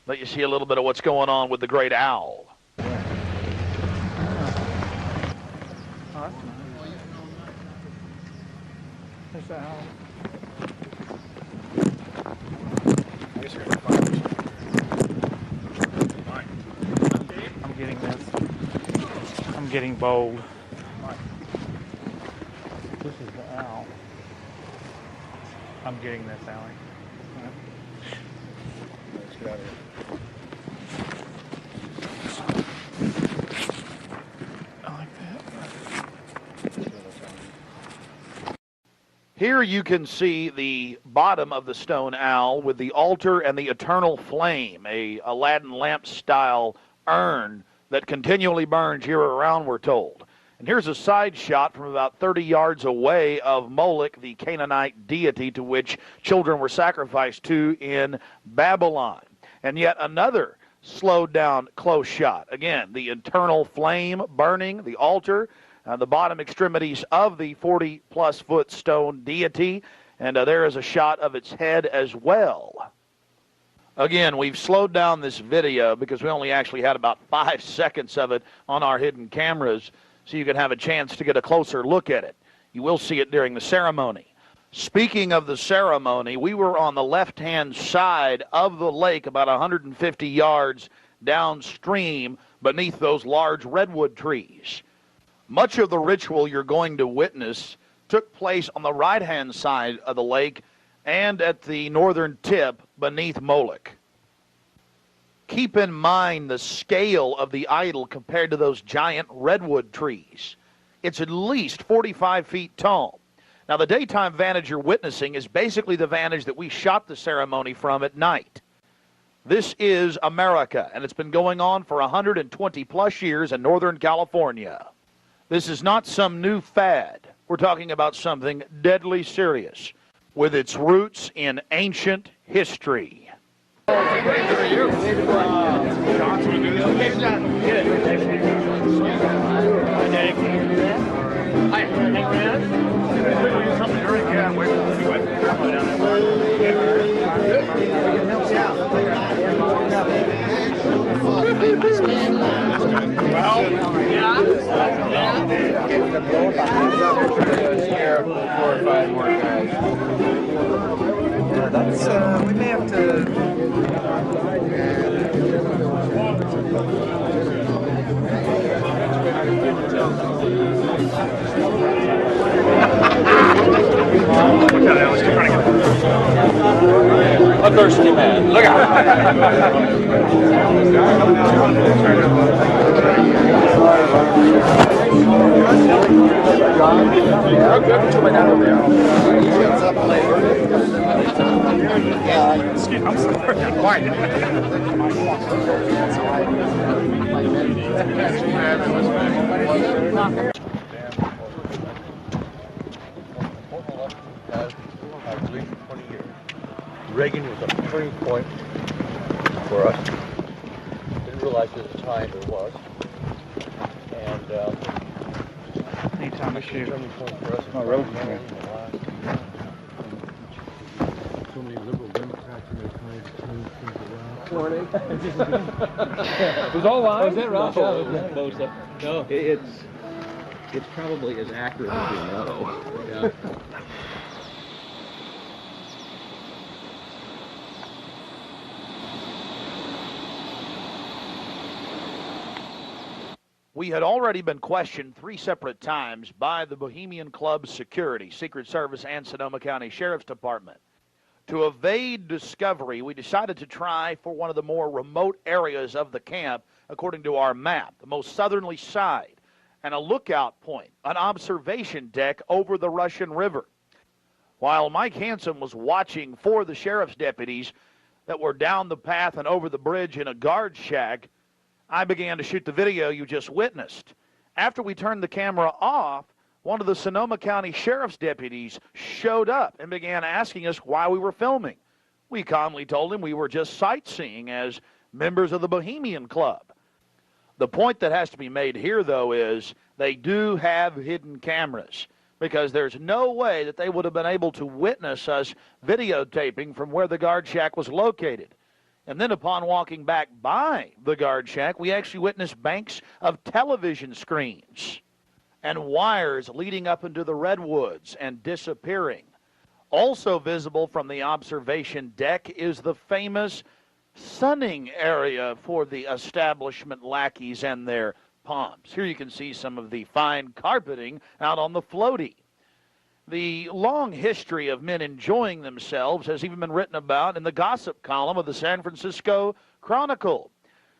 let you see a little bit of what's going on with the great owl. Oh, that's nice. There's the owl. I guess you're gonna find it. I'm getting this. I'm getting bold. This is the owl. I'm getting this, Allie. Let's get out of here. I like that. Here you can see the bottom of the stone owl with the altar and the eternal flame, a Aladdin lamp-style urn that continually burns year-round, we're told. And here's a side shot from about 30 yards away of Moloch, the Canaanite deity to which children were sacrificed to in Babylon. And yet another slowed down close shot. Again, the eternal flame burning, the altar, the bottom extremities of the 40-plus foot stone deity, and there is a shot of its head as well. Again, we've slowed down this video because we only actually had about 5 seconds of it on our hidden cameras, so you can have a chance to get a closer look at it. You will see it during the ceremony. Speaking of the ceremony, we were on the left-hand side of the lake about 150 yards downstream beneath those large redwood trees. Much of the ritual you're going to witness took place on the right-hand side of the lake and at the northern tip beneath Moloch. Keep in mind the scale of the idol compared to those giant redwood trees. It's at least 45 feet tall. Now, the daytime vantage you're witnessing is basically the vantage that we shot the ceremony from at night. This is America, and it's been going on for 120 plus years in Northern California. This is not some new fad. We're talking about something deadly serious with its roots in ancient history. We may have to. A thirsty man. Look I'm sorry. Quiet. Reagan was a turning point for us. Didn't realize at the time it was. And anytime I shoot. Turning point for us. My road. So many liberal Democrats and they're trying to change things around. Morning. It was all live. Was it right? No, it's probably as accurate as you know. Yeah. We had already been questioned 3 separate times by the Bohemian Club's security, Secret Service, and Sonoma County Sheriff's Department. To evade discovery, we decided to try for one of the more remote areas of the camp, according to our map, the most southerly side, and a lookout point, an observation deck over the Russian River. While Mike Hansen was watching for the sheriff's deputies that were down the path and over the bridge in a guard shack, I began to shoot the video you just witnessed. After we turned the camera off, one of the Sonoma County Sheriff's deputies showed up and began asking us why we were filming. We calmly told him we were just sightseeing as members of the Bohemian Club. The point that has to be made here, though, is they do have hidden cameras, because there's no way that they would have been able to witness us videotaping from where the guard shack was located. And then upon walking back by the guard shack, we actually witnessed banks of television screens and wires leading up into the redwoods and disappearing. Also visible from the observation deck is the famous sunning area for the establishment lackeys and their pomps. Here you can see some of the fine carpeting out on the floaty. The long history of men enjoying themselves has even been written about in the gossip column of the San Francisco Chronicle,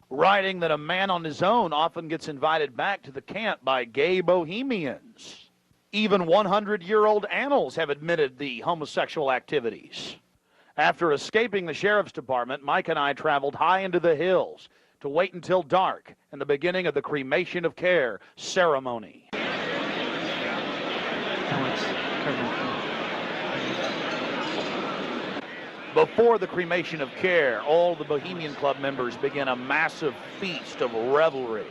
writing that a man on his own often gets invited back to the camp by gay bohemians. Even 100-year-old annals have admitted the homosexual activities. After escaping the sheriff's department, Mike and I traveled high into the hills to wait until dark and the beginning of the cremation of care ceremony. Before the cremation of care, all the Bohemian Club members begin a massive feast of revelry.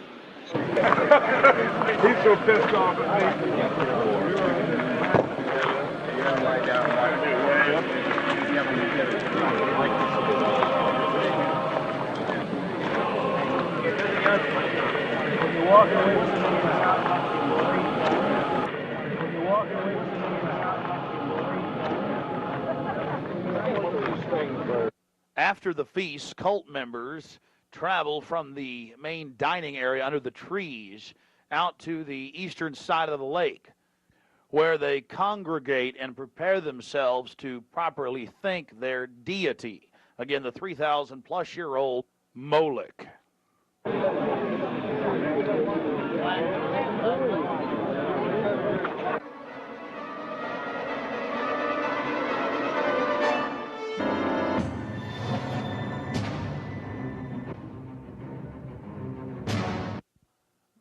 He's so pissed off at me. After the feast, cult members travel from the main dining area under the trees out to the eastern side of the lake, where they congregate and prepare themselves to properly thank their deity. Again, the 3,000-plus-year-old Moloch.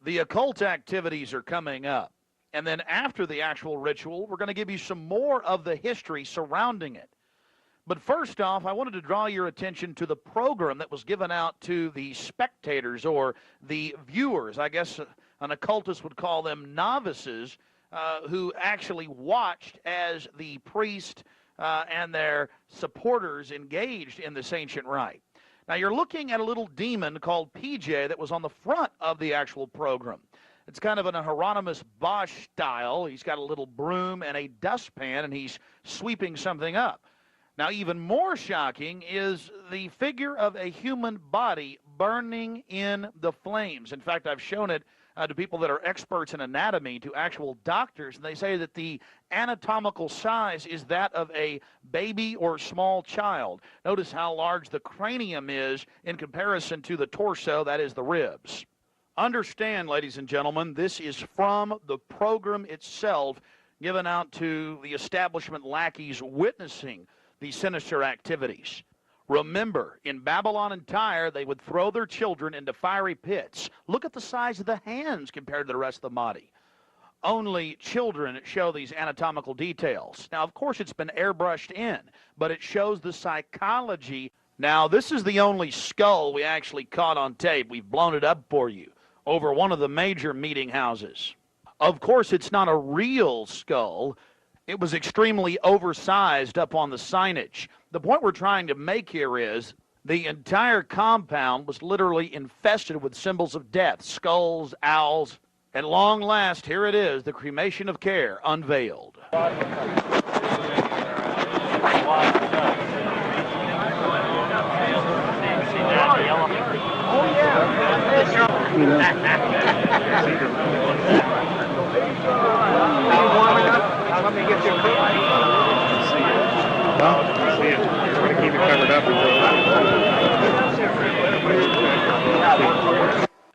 The occult activities are coming up. And then after the actual ritual, we're going to give you some more of the history surrounding it. But first off, I wanted to draw your attention to the program that was given out to the spectators or the viewers. I guess an occultist would call them novices, who actually watched as the priest and their supporters engaged in this ancient rite. Now, you're looking at a little demon called PJ that was on the front of the actual program. It's kind of in a Hieronymus Bosch style. He's got a little broom and a dustpan, and he's sweeping something up. Now, even more shocking is the figure of a human body burning in the flames. In fact, I've shown it to people that are experts in anatomy, to actual doctors, and they say that the anatomical size is that of a baby or small child. Notice how large the cranium is in comparison to the torso, that is the ribs. Understand, ladies and gentlemen, this is from the program itself given out to the establishment lackeys witnessing these sinister activities. Remember, in Babylon and Tyre, they would throw their children into fiery pits. Look at the size of the hands compared to the rest of the body. Only children show these anatomical details. Now, of course, it's been airbrushed in, but it shows the psychology. Now, this is the only skull we actually caught on tape. We've blown it up for you over one of the major meeting houses. Of course, it's not a real skull. It was extremely oversized up on the signage. The point we're trying to make here is the entire compound was literally infested with symbols of death, skulls, owls. At long last, here it is, the cremation of care unveiled. Let me get you a cook. No? See it. You're going to keep it covered up until...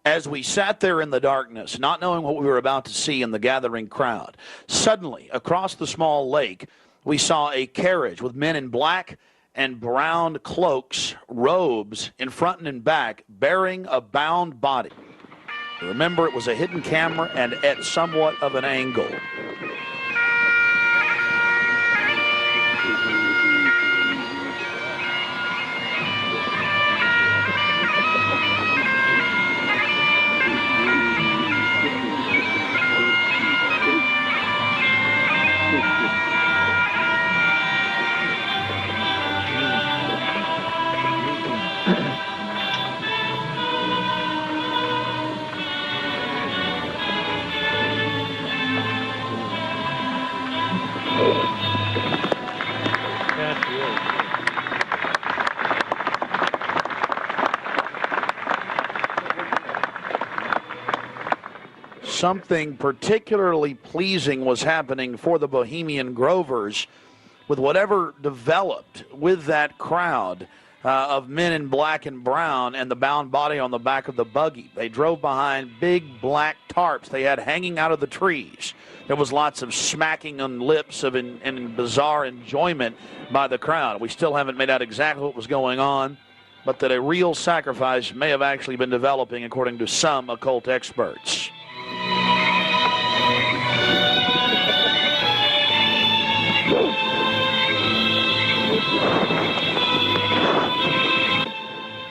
As we sat there in the darkness, not knowing what we were about to see in the gathering crowd, suddenly, across the small lake, we saw a carriage with men in black and brown cloaks, robes, in front and in back, bearing a bound body. Remember, it was a hidden camera and at somewhat of an angle. Something particularly pleasing was happening for the Bohemian Grovers with whatever developed with that crowd of men in black and brown and the bound body on the back of the buggy. They drove behind big black tarps they had hanging out of the trees. There was lots of smacking on lips of and bizarre enjoyment by the crowd. We still haven't made out exactly what was going on, but that a real sacrifice may have actually been developing according to some occult experts.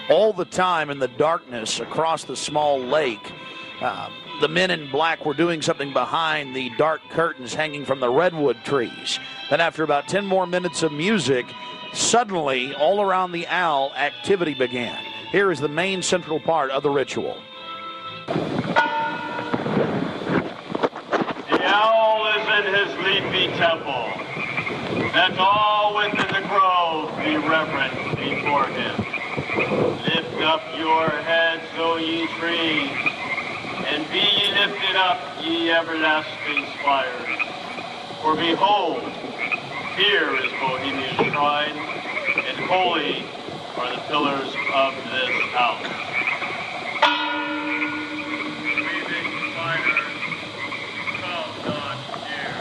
All the time in the darkness across the small lake, the men in black were doing something behind the dark curtains hanging from the redwood trees. Then after about 10 more minutes of music, suddenly all around the owl, activity began. Here is the main central part of the ritual. The owl is in his leafy temple, and all within the grove be reverent before him. Lift up your heads, O ye trees, and be ye lifted up, ye everlasting spires. For behold, here is Bohemian shrine, and holy are the pillars of this house. Breathing spiders, come not near.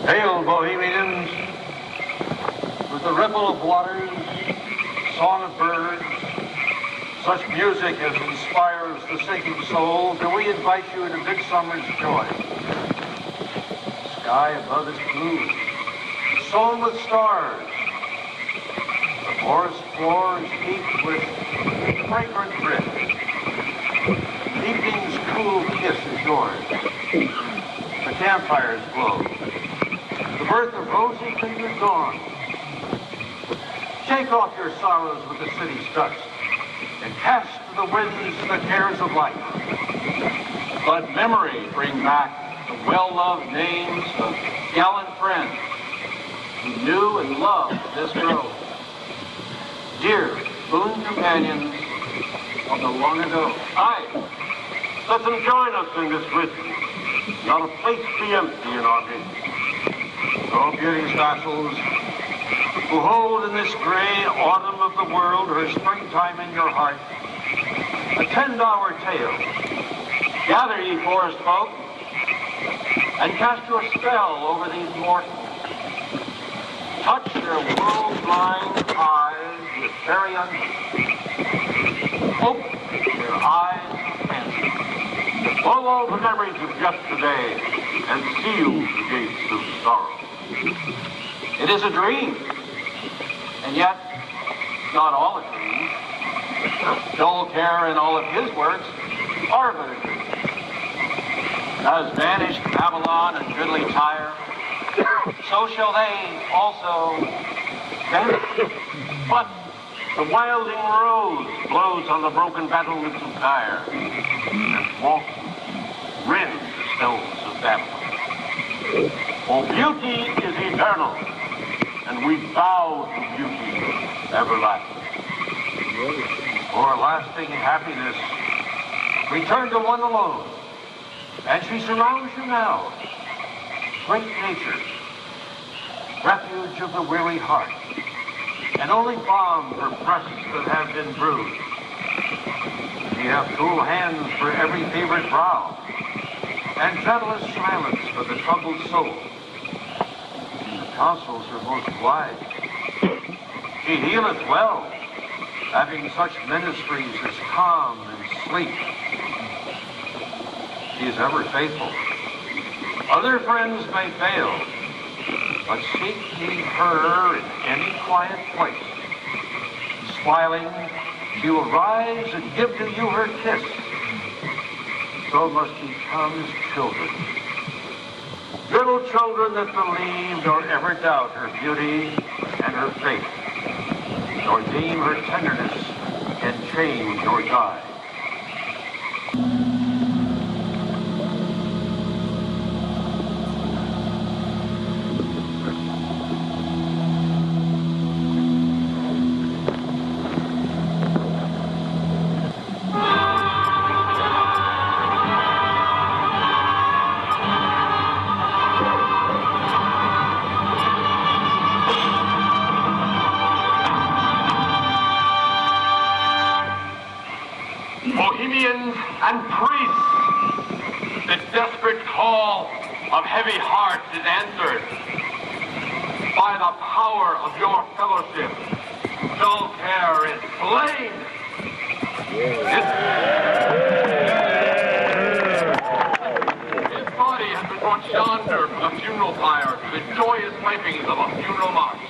Hail, Bohemians, with the ripple of waters, song of birds, such music as inspires the sinking soul, do we invite you into midsummer's joy. The sky above is blue, sown with stars. The forest floor is heaped with fragrant drift. Evening's cool kiss is yours. The campfires glow. The birth of rosy fingered dawn. Shake off your sorrows with the city's dust and cast to the winds the cares of life. Let memory bring back the well-loved names of gallant friends who knew and loved this grove. Dear boon companions of the long ago. Aye, let them join us in this rhythm. Not a place be empty in our midst. O beauty's vassals, who hold in this gray autumn of the world her springtime in your heart, attend our tale. Gather, ye forest folk, and cast your spell over these mortals. Touch their world-blind eyes with fairy unction. Open their eyes of fancy. Blow all the memories of yesterday and seal the gates of sorrow. It is a dream, and yet not all a dream. Dull care and all of his works are but a dream. As vanished Babylon and goodly Tyre, so shall they also vanish. But the wilding rose blows on the broken battlements of Tyre, and walk rend the stones of Babylon. For beauty is eternal, and we bow to beauty everlasting. For lasting happiness, return to one alone, and she surrounds you now. Great nature, refuge of the weary heart, and only balm for breasts that have been bruised. Ye have cool hands for every favored brow, and gentlest silence for the troubled soul. The counsels are most wise. She healeth well, having such ministries as calm and sleep. She is ever faithful. Other friends may fail, but seek ye her in any quiet place. Smiling, she will rise and give to you her kiss. So must ye come as children. Little children that believe nor ever doubt her beauty and her faith, nor deem her tenderness can change or die. Bohemians and priests, the desperate call of heavy hearts is answered. By the power of your fellowship, dull care is slain. His body has been brought yonder from the funeral pyre to the joyous pipings of a funeral march.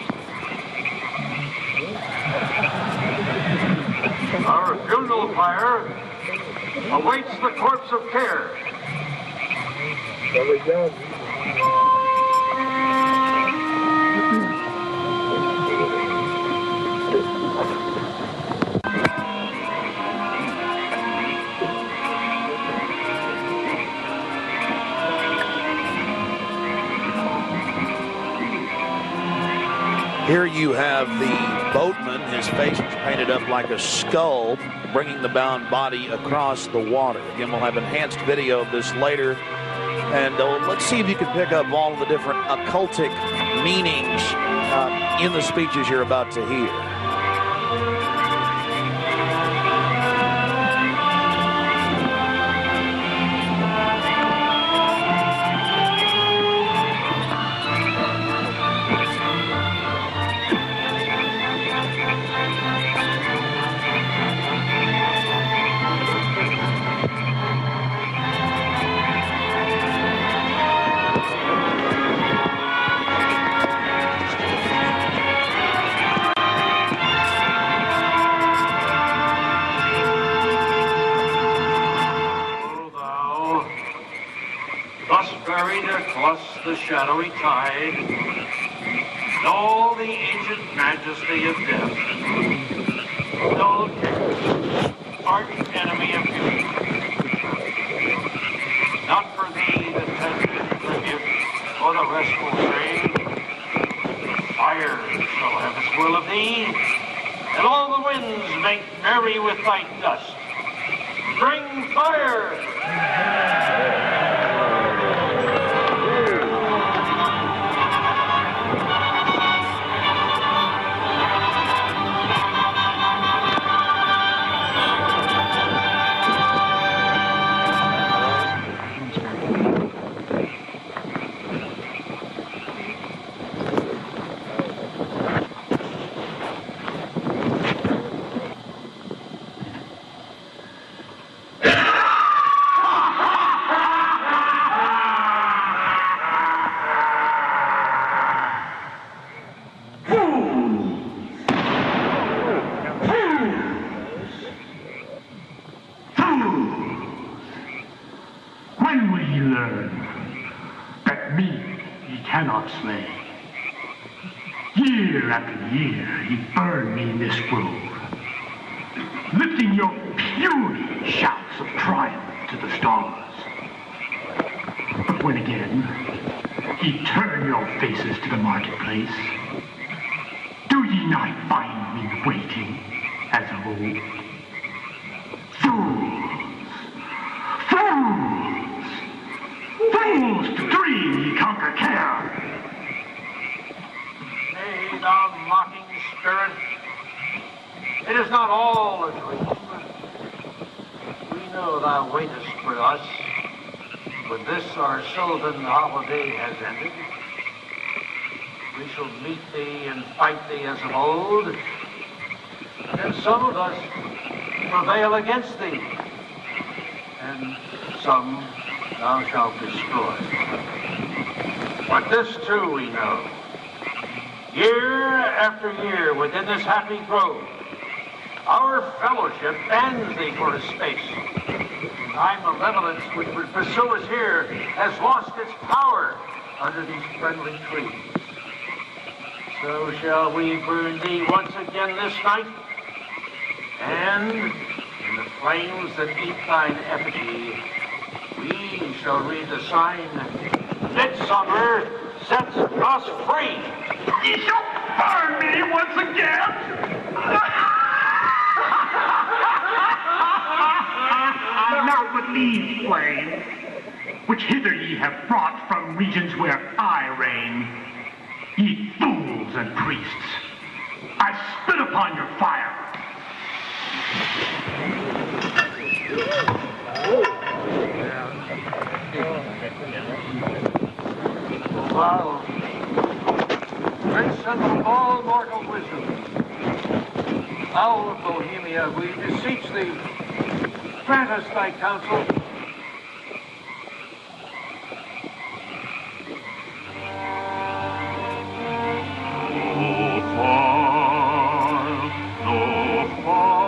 funeral pyre awaits the corpse of care. Here you have the boatman. His face is painted up like a skull, bringing the bound body across the water. Again, we'll have enhanced video of this later. And let's see if you can pick up all of the different occultic meanings in the speeches you're about to hear. Buried across the shadowy tide, in all the ancient majesty of death, no king, arch enemy of beauty. Not for thee the tender tribute or the restful strain. Fire shall have its will of thee, and all the winds make merry with thy dust. Bring fire! When will ye learn that me ye cannot slay? Year after year ye burn me in this grove, lifting your puny shouts of triumph to the stars. But when again ye turn your faces to the marketplace, do ye not find me waiting as of old? Fools to dream ye conquer care! Nay, thou mocking spirit, it is not all a dream. We know thou waitest for us when this our sylvan holiday has ended. We shall meet thee and fight thee as of old, and some of us prevail against thee, and some thou shalt destroy. But this too we know. Year after year within this happy grove, our fellowship bans thee for a space. Thy malevolence which would pursue us here has lost its power under these friendly trees. So shall we burn thee once again this night, and in the flames that eat thine effigy, we shall read the sign, Midsummer sets us free. Ye shall burn me once again! Not with these flames, which hither ye have brought from regions where I reign. Ye fools and priests, I spit upon your fire. Wow. Great symbol of all mortal wisdom, thou of Bohemia, we beseech thee, grant us thy counsel. No fire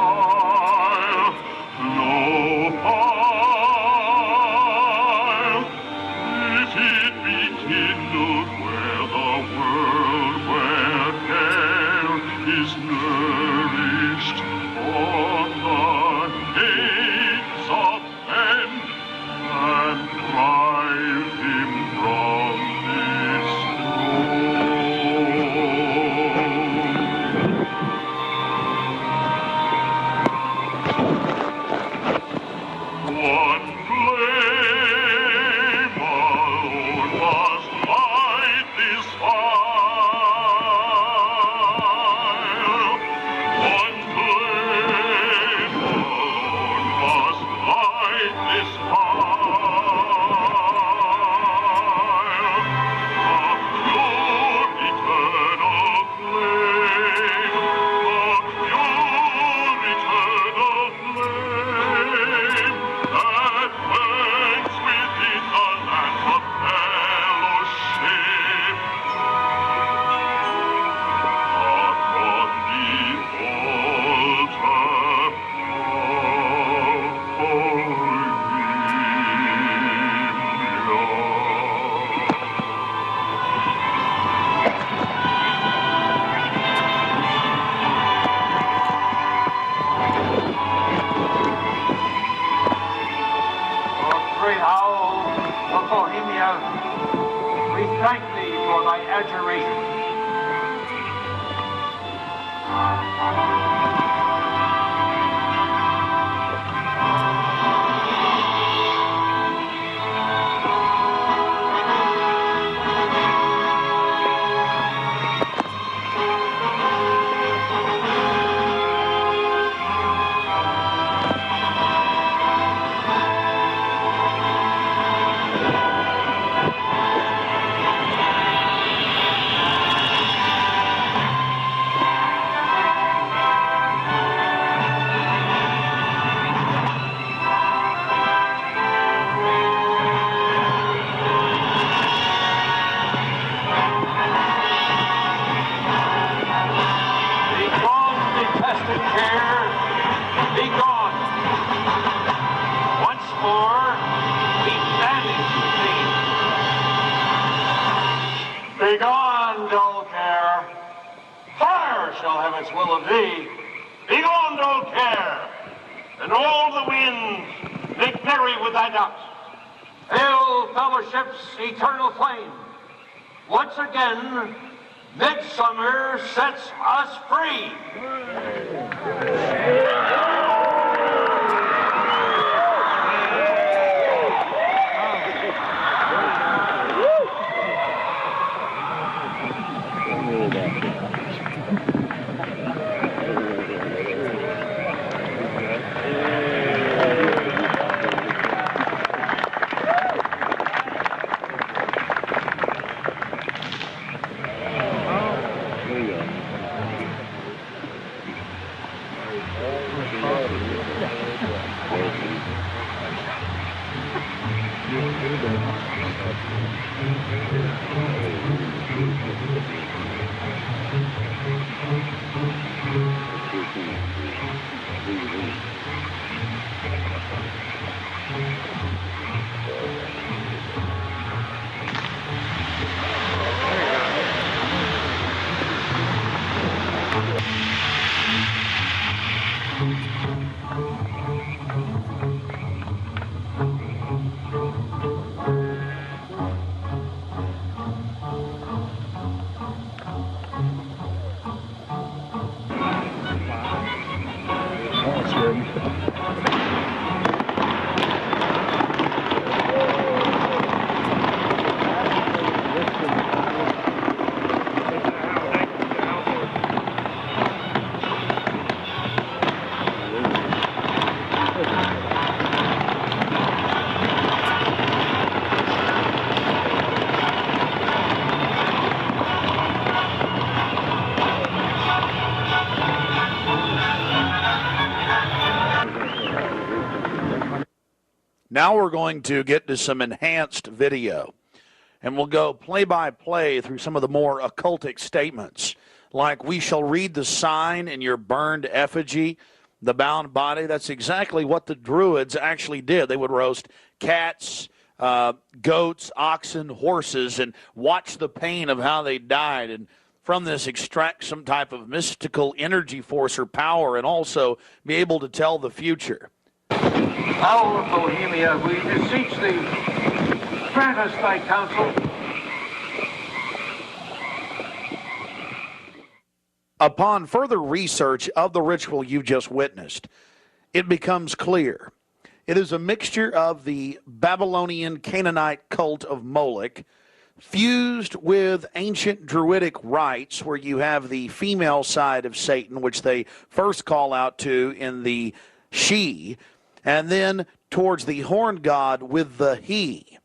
Fire shall have its will of thee. Begone, old care, and all the winds make merry with thy doubts. Hail, fellowship's eternal flame. Once again, midsummer sets us free. Now we're going to get to some enhanced video, and we'll go play-by-play through some of the more occultic statements, like we shall read the sign in your burned effigy, the bound body. That's exactly what the Druids actually did. They would roast cats, goats, oxen, horses, and watch the pain of how they died, and from this extract some type of mystical energy force or power, and also be able to tell the future. Owl of Bohemia, we beseech thee, grant us thy counsel. Upon further research of the ritual you just witnessed, it becomes clear. It is a mixture of the Babylonian Canaanite cult of Moloch, fused with ancient Druidic rites, where you have the female side of Satan, which they first call out to in the she, and then towards the horn god with the he,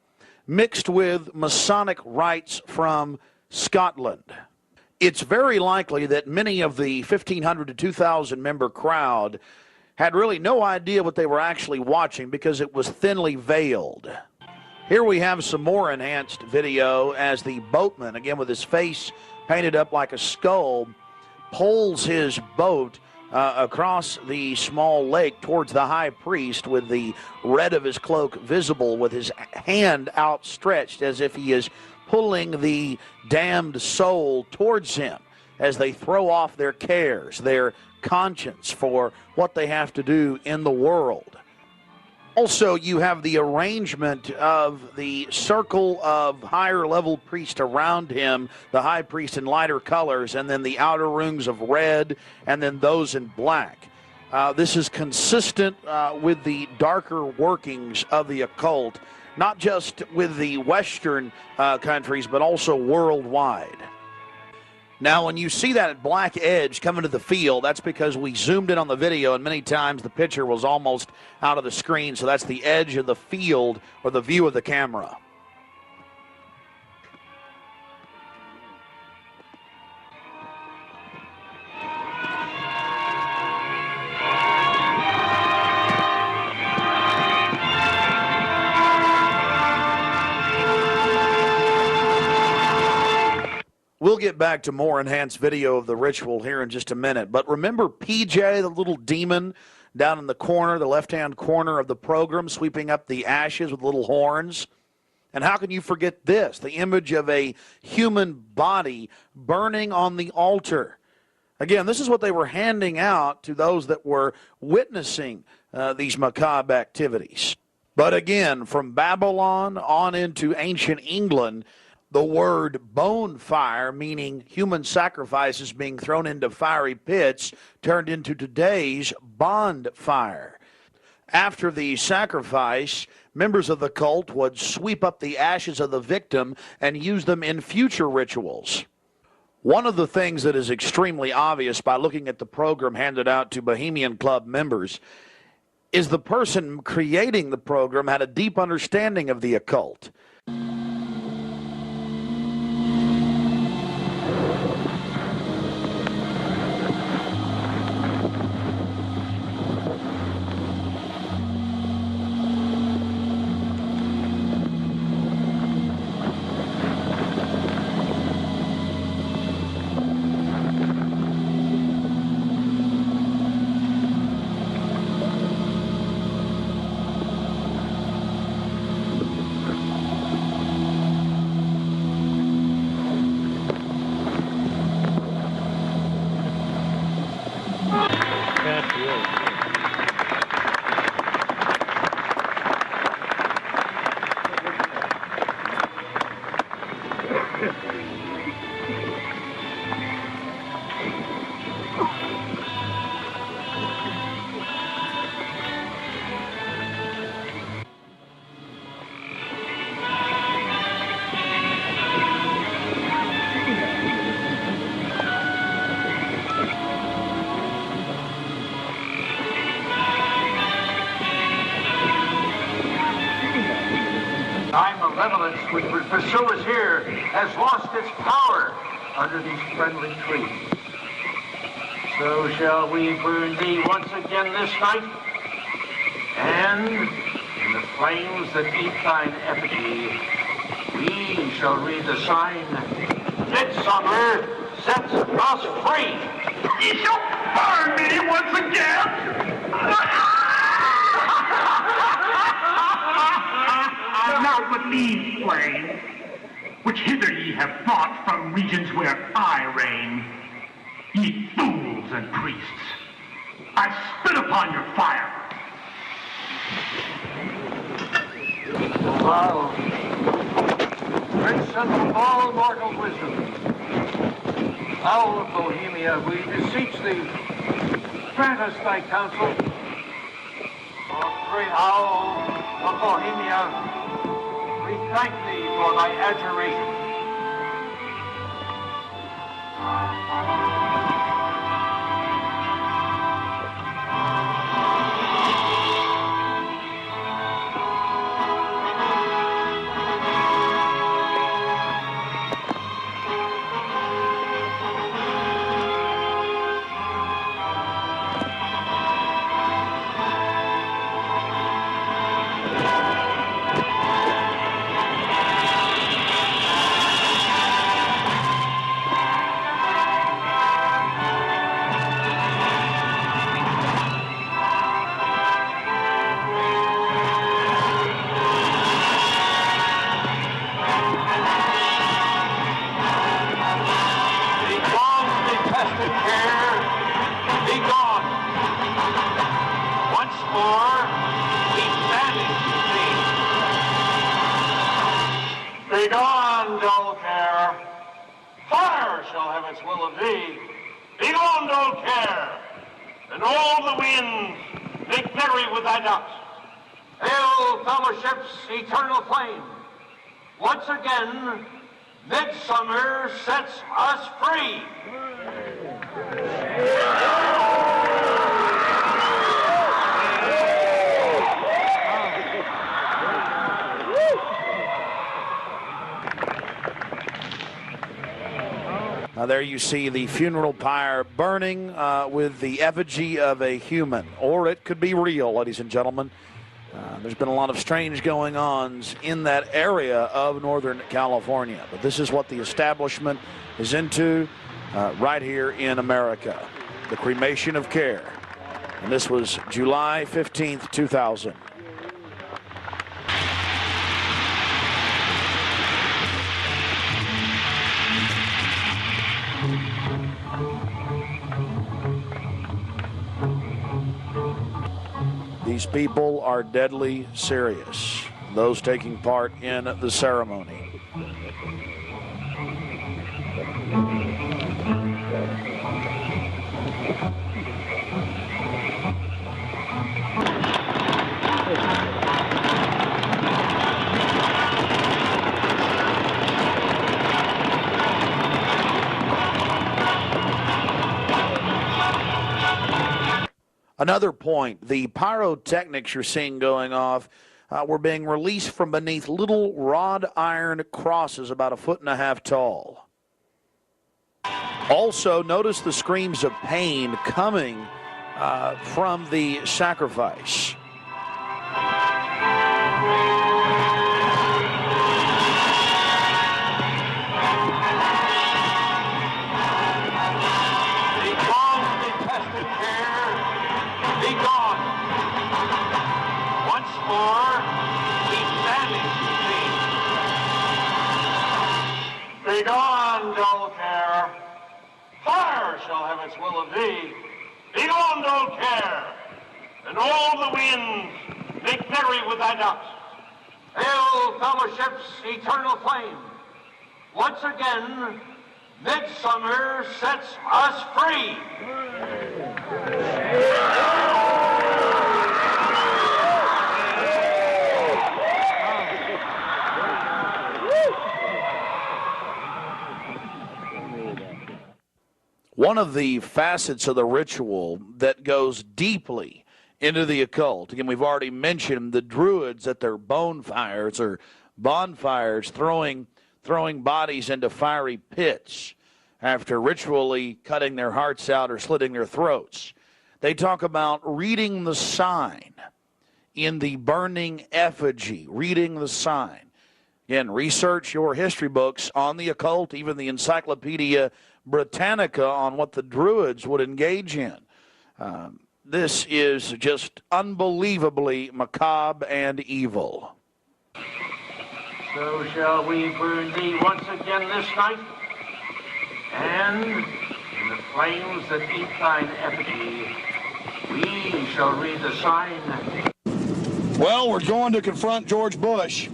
mixed with Masonic rites from Scotland. It's very likely that many of the 1,500 to 2,000 member crowd had really no idea what they were actually watching because it was thinly veiled. Here we have some more enhanced video as the boatman, again with his face painted up like a skull, pulls his boat across the small lake towards the high priest with the red of his cloak visible, with his hand outstretched as if he is pulling the damned soul towards him as they throw off their cares, their conscience for what they have to do in the world. Also, you have the arrangement of the circle of higher level priests around him, the high priest in lighter colors, and then the outer rings of red, and then those in black. This is consistent with the darker workings of the occult, not just with the Western countries, but also worldwide. Now, when you see that black edge coming to the field, that's because we zoomed in on the video, and many times the picture was almost out of the screen, so that's the edge of the field or the view of the camera. We'll get back to more enhanced video of the ritual here in just a minute. But remember PJ, the little demon down in the corner, the left-hand corner of the program, sweeping up the ashes with little horns? And how can you forget this? The image of a human body burning on the altar. Again, this is what they were handing out to those that were witnessing these macabre activities. But again, from Babylon on into ancient England, the word bonfire, meaning human sacrifices being thrown into fiery pits, turned into today's bonfire. After the sacrifice, members of the cult would sweep up the ashes of the victim and use them in future rituals. One of the things that is extremely obvious by looking at the program handed out to Bohemian Club members is the person creating the program had a deep understanding of the occult. malevolence which would pursue us here has lost its power under these friendly trees. So shall we burn thee once again this night, and in the flames that eat thine effigy, we shall read the sign, Midsummer sets us free. Ye shall burn me once again. Not with these flames, which hither ye have brought from regions where I reign. Ye fools and priests, I spit upon your fire. Thou, prince of all mortal wisdom, thou of Bohemia, we beseech thee, grant us thy counsel. For great owl of Bohemia, we thank thee for thy adjuration. Begone, dull care. Fire shall have its will of thee. Begone, dull care. And all the winds make merry with thy doubts. Hail, fellowship's eternal flame. Once again, midsummer sets us free. There you see the funeral pyre burning with the effigy of a human, or it could be real, ladies and gentlemen. There's been a lot of strange going-ons in that area of Northern California, but this is what the establishment is into right here in America, the cremation of care. And this was July 15th, 2000. These people are deadly serious, those taking part in the ceremony. Another point, the pyrotechnics you're seeing going off were being released from beneath little wrought iron crosses about 1.5 feet tall. Also, notice the screams of pain coming from the sacrifice. Begone, dull care. Fire shall have its will of thee. Begone, dull care. And all the winds make merry with thy dust. Hail, fellowship's eternal flame. Once again, midsummer sets us free. One of the facets of the ritual that goes deeply into the occult, again, we've already mentioned the Druids at their bonfires or bonfires throwing bodies into fiery pits after ritually cutting their hearts out or slitting their throats. They talk about reading the sign in the burning effigy, reading the sign. Again, research your history books on the occult, even the Encyclopedia Britannica on what the Druids would engage in. This is just unbelievably macabre and evil. So shall we burn thee once again this night, and in the flames that eat thine effigy, we shall read the sign. Well, we're going to confront George Bush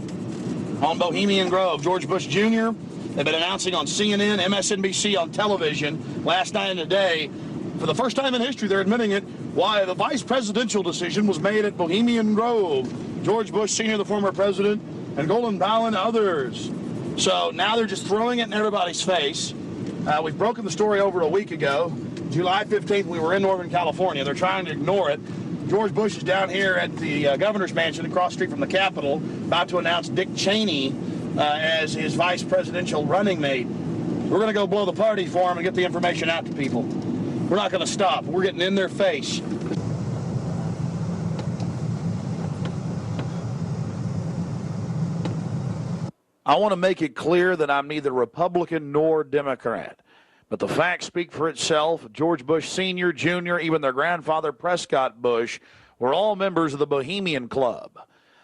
on Bohemian Grove. George Bush Jr., they've been announcing on CNN, MSNBC on television last night and today. For the first time in history, they're admitting it, why the vice presidential decision was made at Bohemian Grove. George Bush Sr., the former president, and Colin Powell and others. So now they're just throwing it in everybody's face. We've broken the story over a week ago. July 15th, we were in Northern California. They're trying to ignore it. George Bush is down here at the governor's mansion across the street from the Capitol, about to announce Dick Cheney as his vice presidential running mate. We're going to go blow the party for him and get the information out to people. We're not going to stop. We're getting in their face. I want to make it clear that I'm neither Republican nor Democrat. But the facts speak for itself. George Bush Sr., Jr., even their grandfather Prescott Bush were all members of the Bohemian Club.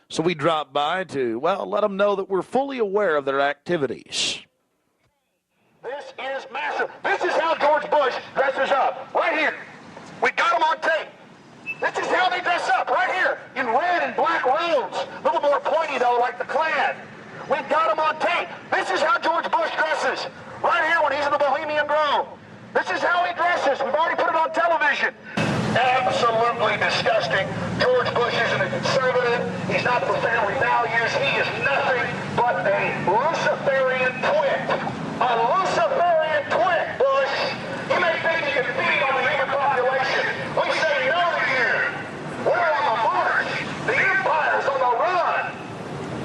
So we dropped by to, well, let them know that we're fully aware of their activities. This is massive. This is how George Bush dresses up. Right here. We got him on tape. This is how they dress up. Right here. In red and black robes. A little more pointy, though, like the Klan. We've got him on tape. This is how George Bush dresses. Right here when he's in the Bohemian Grove. This is how he dresses. We've already put it on television. Absolutely disgusting. George Bush isn't a conservative. He's not for family values. He is nothing but a Luciferian twit. A Luciferian twit, Bush. You may think you can feed on the human population. We say no to you. We're on the march. The empire's on the run.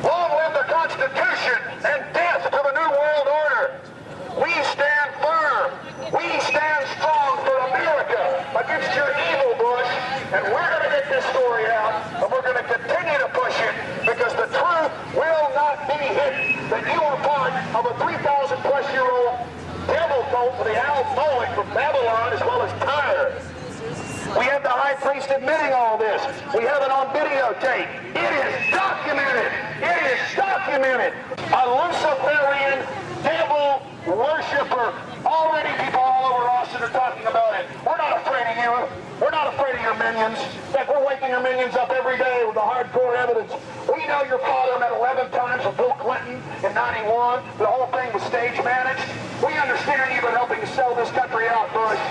Long live the Constitution and death to the New World Order. We stand firm. We stand strong for America against your evil, Bush. And we're going to get this story out, and we're going to continue to push it because the truth will not be hidden. That you are part of a 3,000-plus-year-old devil cult for the Al Moloch from Babylon as well as Tyre. We have the high priest admitting all this. We have it on videotape. It is documented. It is documented. A Luciferian devil worshiper. Already people all over Austin are talking about it. We're not afraid of you. We're not afraid of your minions. In fact, we're waking your minions up every Bush,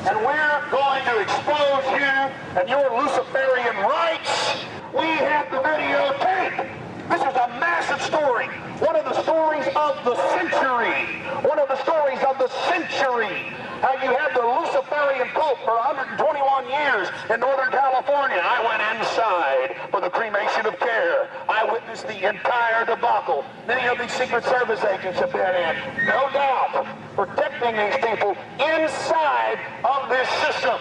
and we're going to expose you and your Luciferian rights. We have the videotape. This is a massive story. One of the stories of the century. One of the stories of the century. How you had the Luciferian Pope for 121 years in Northern California. I went inside for the cremation of care. I witnessed the entire debacle. Many of these Secret Service agents have been in, no doubt, protecting these people inside of this system.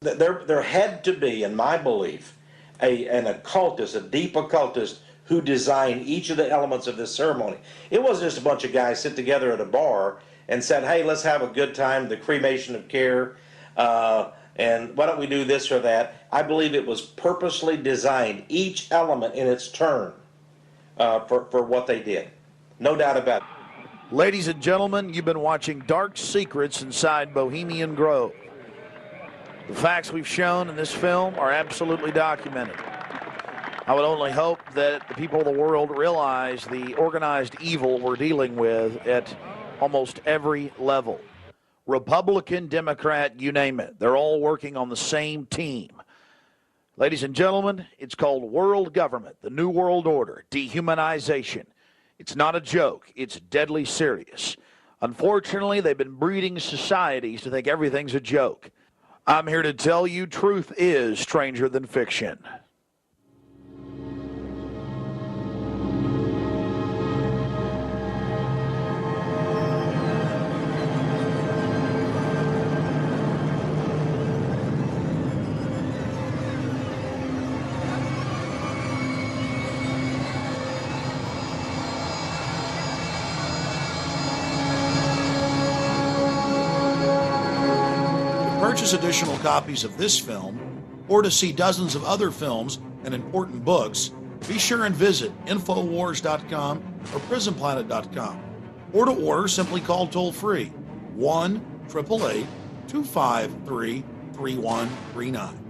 There had to be, in my belief, an occultist, a deep occultist, who designed each of the elements of this ceremony. It wasn't just a bunch of guys sit together at a bar and said, hey, let's have a good time, the cremation of care, and why don't we do this or that. I believe it was purposely designed, each element in its turn, for what they did. No doubt about it. Ladies and gentlemen, you've been watching Dark Secrets inside Bohemian Grove. The facts we've shown in this film are absolutely documented. I would only hope that the people of the world realize the organized evil we're dealing with at almost every level. Republican, Democrat, you name it. They're all working on the same team. Ladies and gentlemen, it's called world government, the New World Order, dehumanization. It's not a joke. It's deadly serious. Unfortunately, they've been breeding societies to think everything's a joke. I'm here to tell you truth is stranger than fiction. Purchase additional copies of this film, or to see dozens of other films and important books, be sure and visit Infowars.com or PrisonPlanet.com. Or to order, simply call toll-free 1-888-253-3139.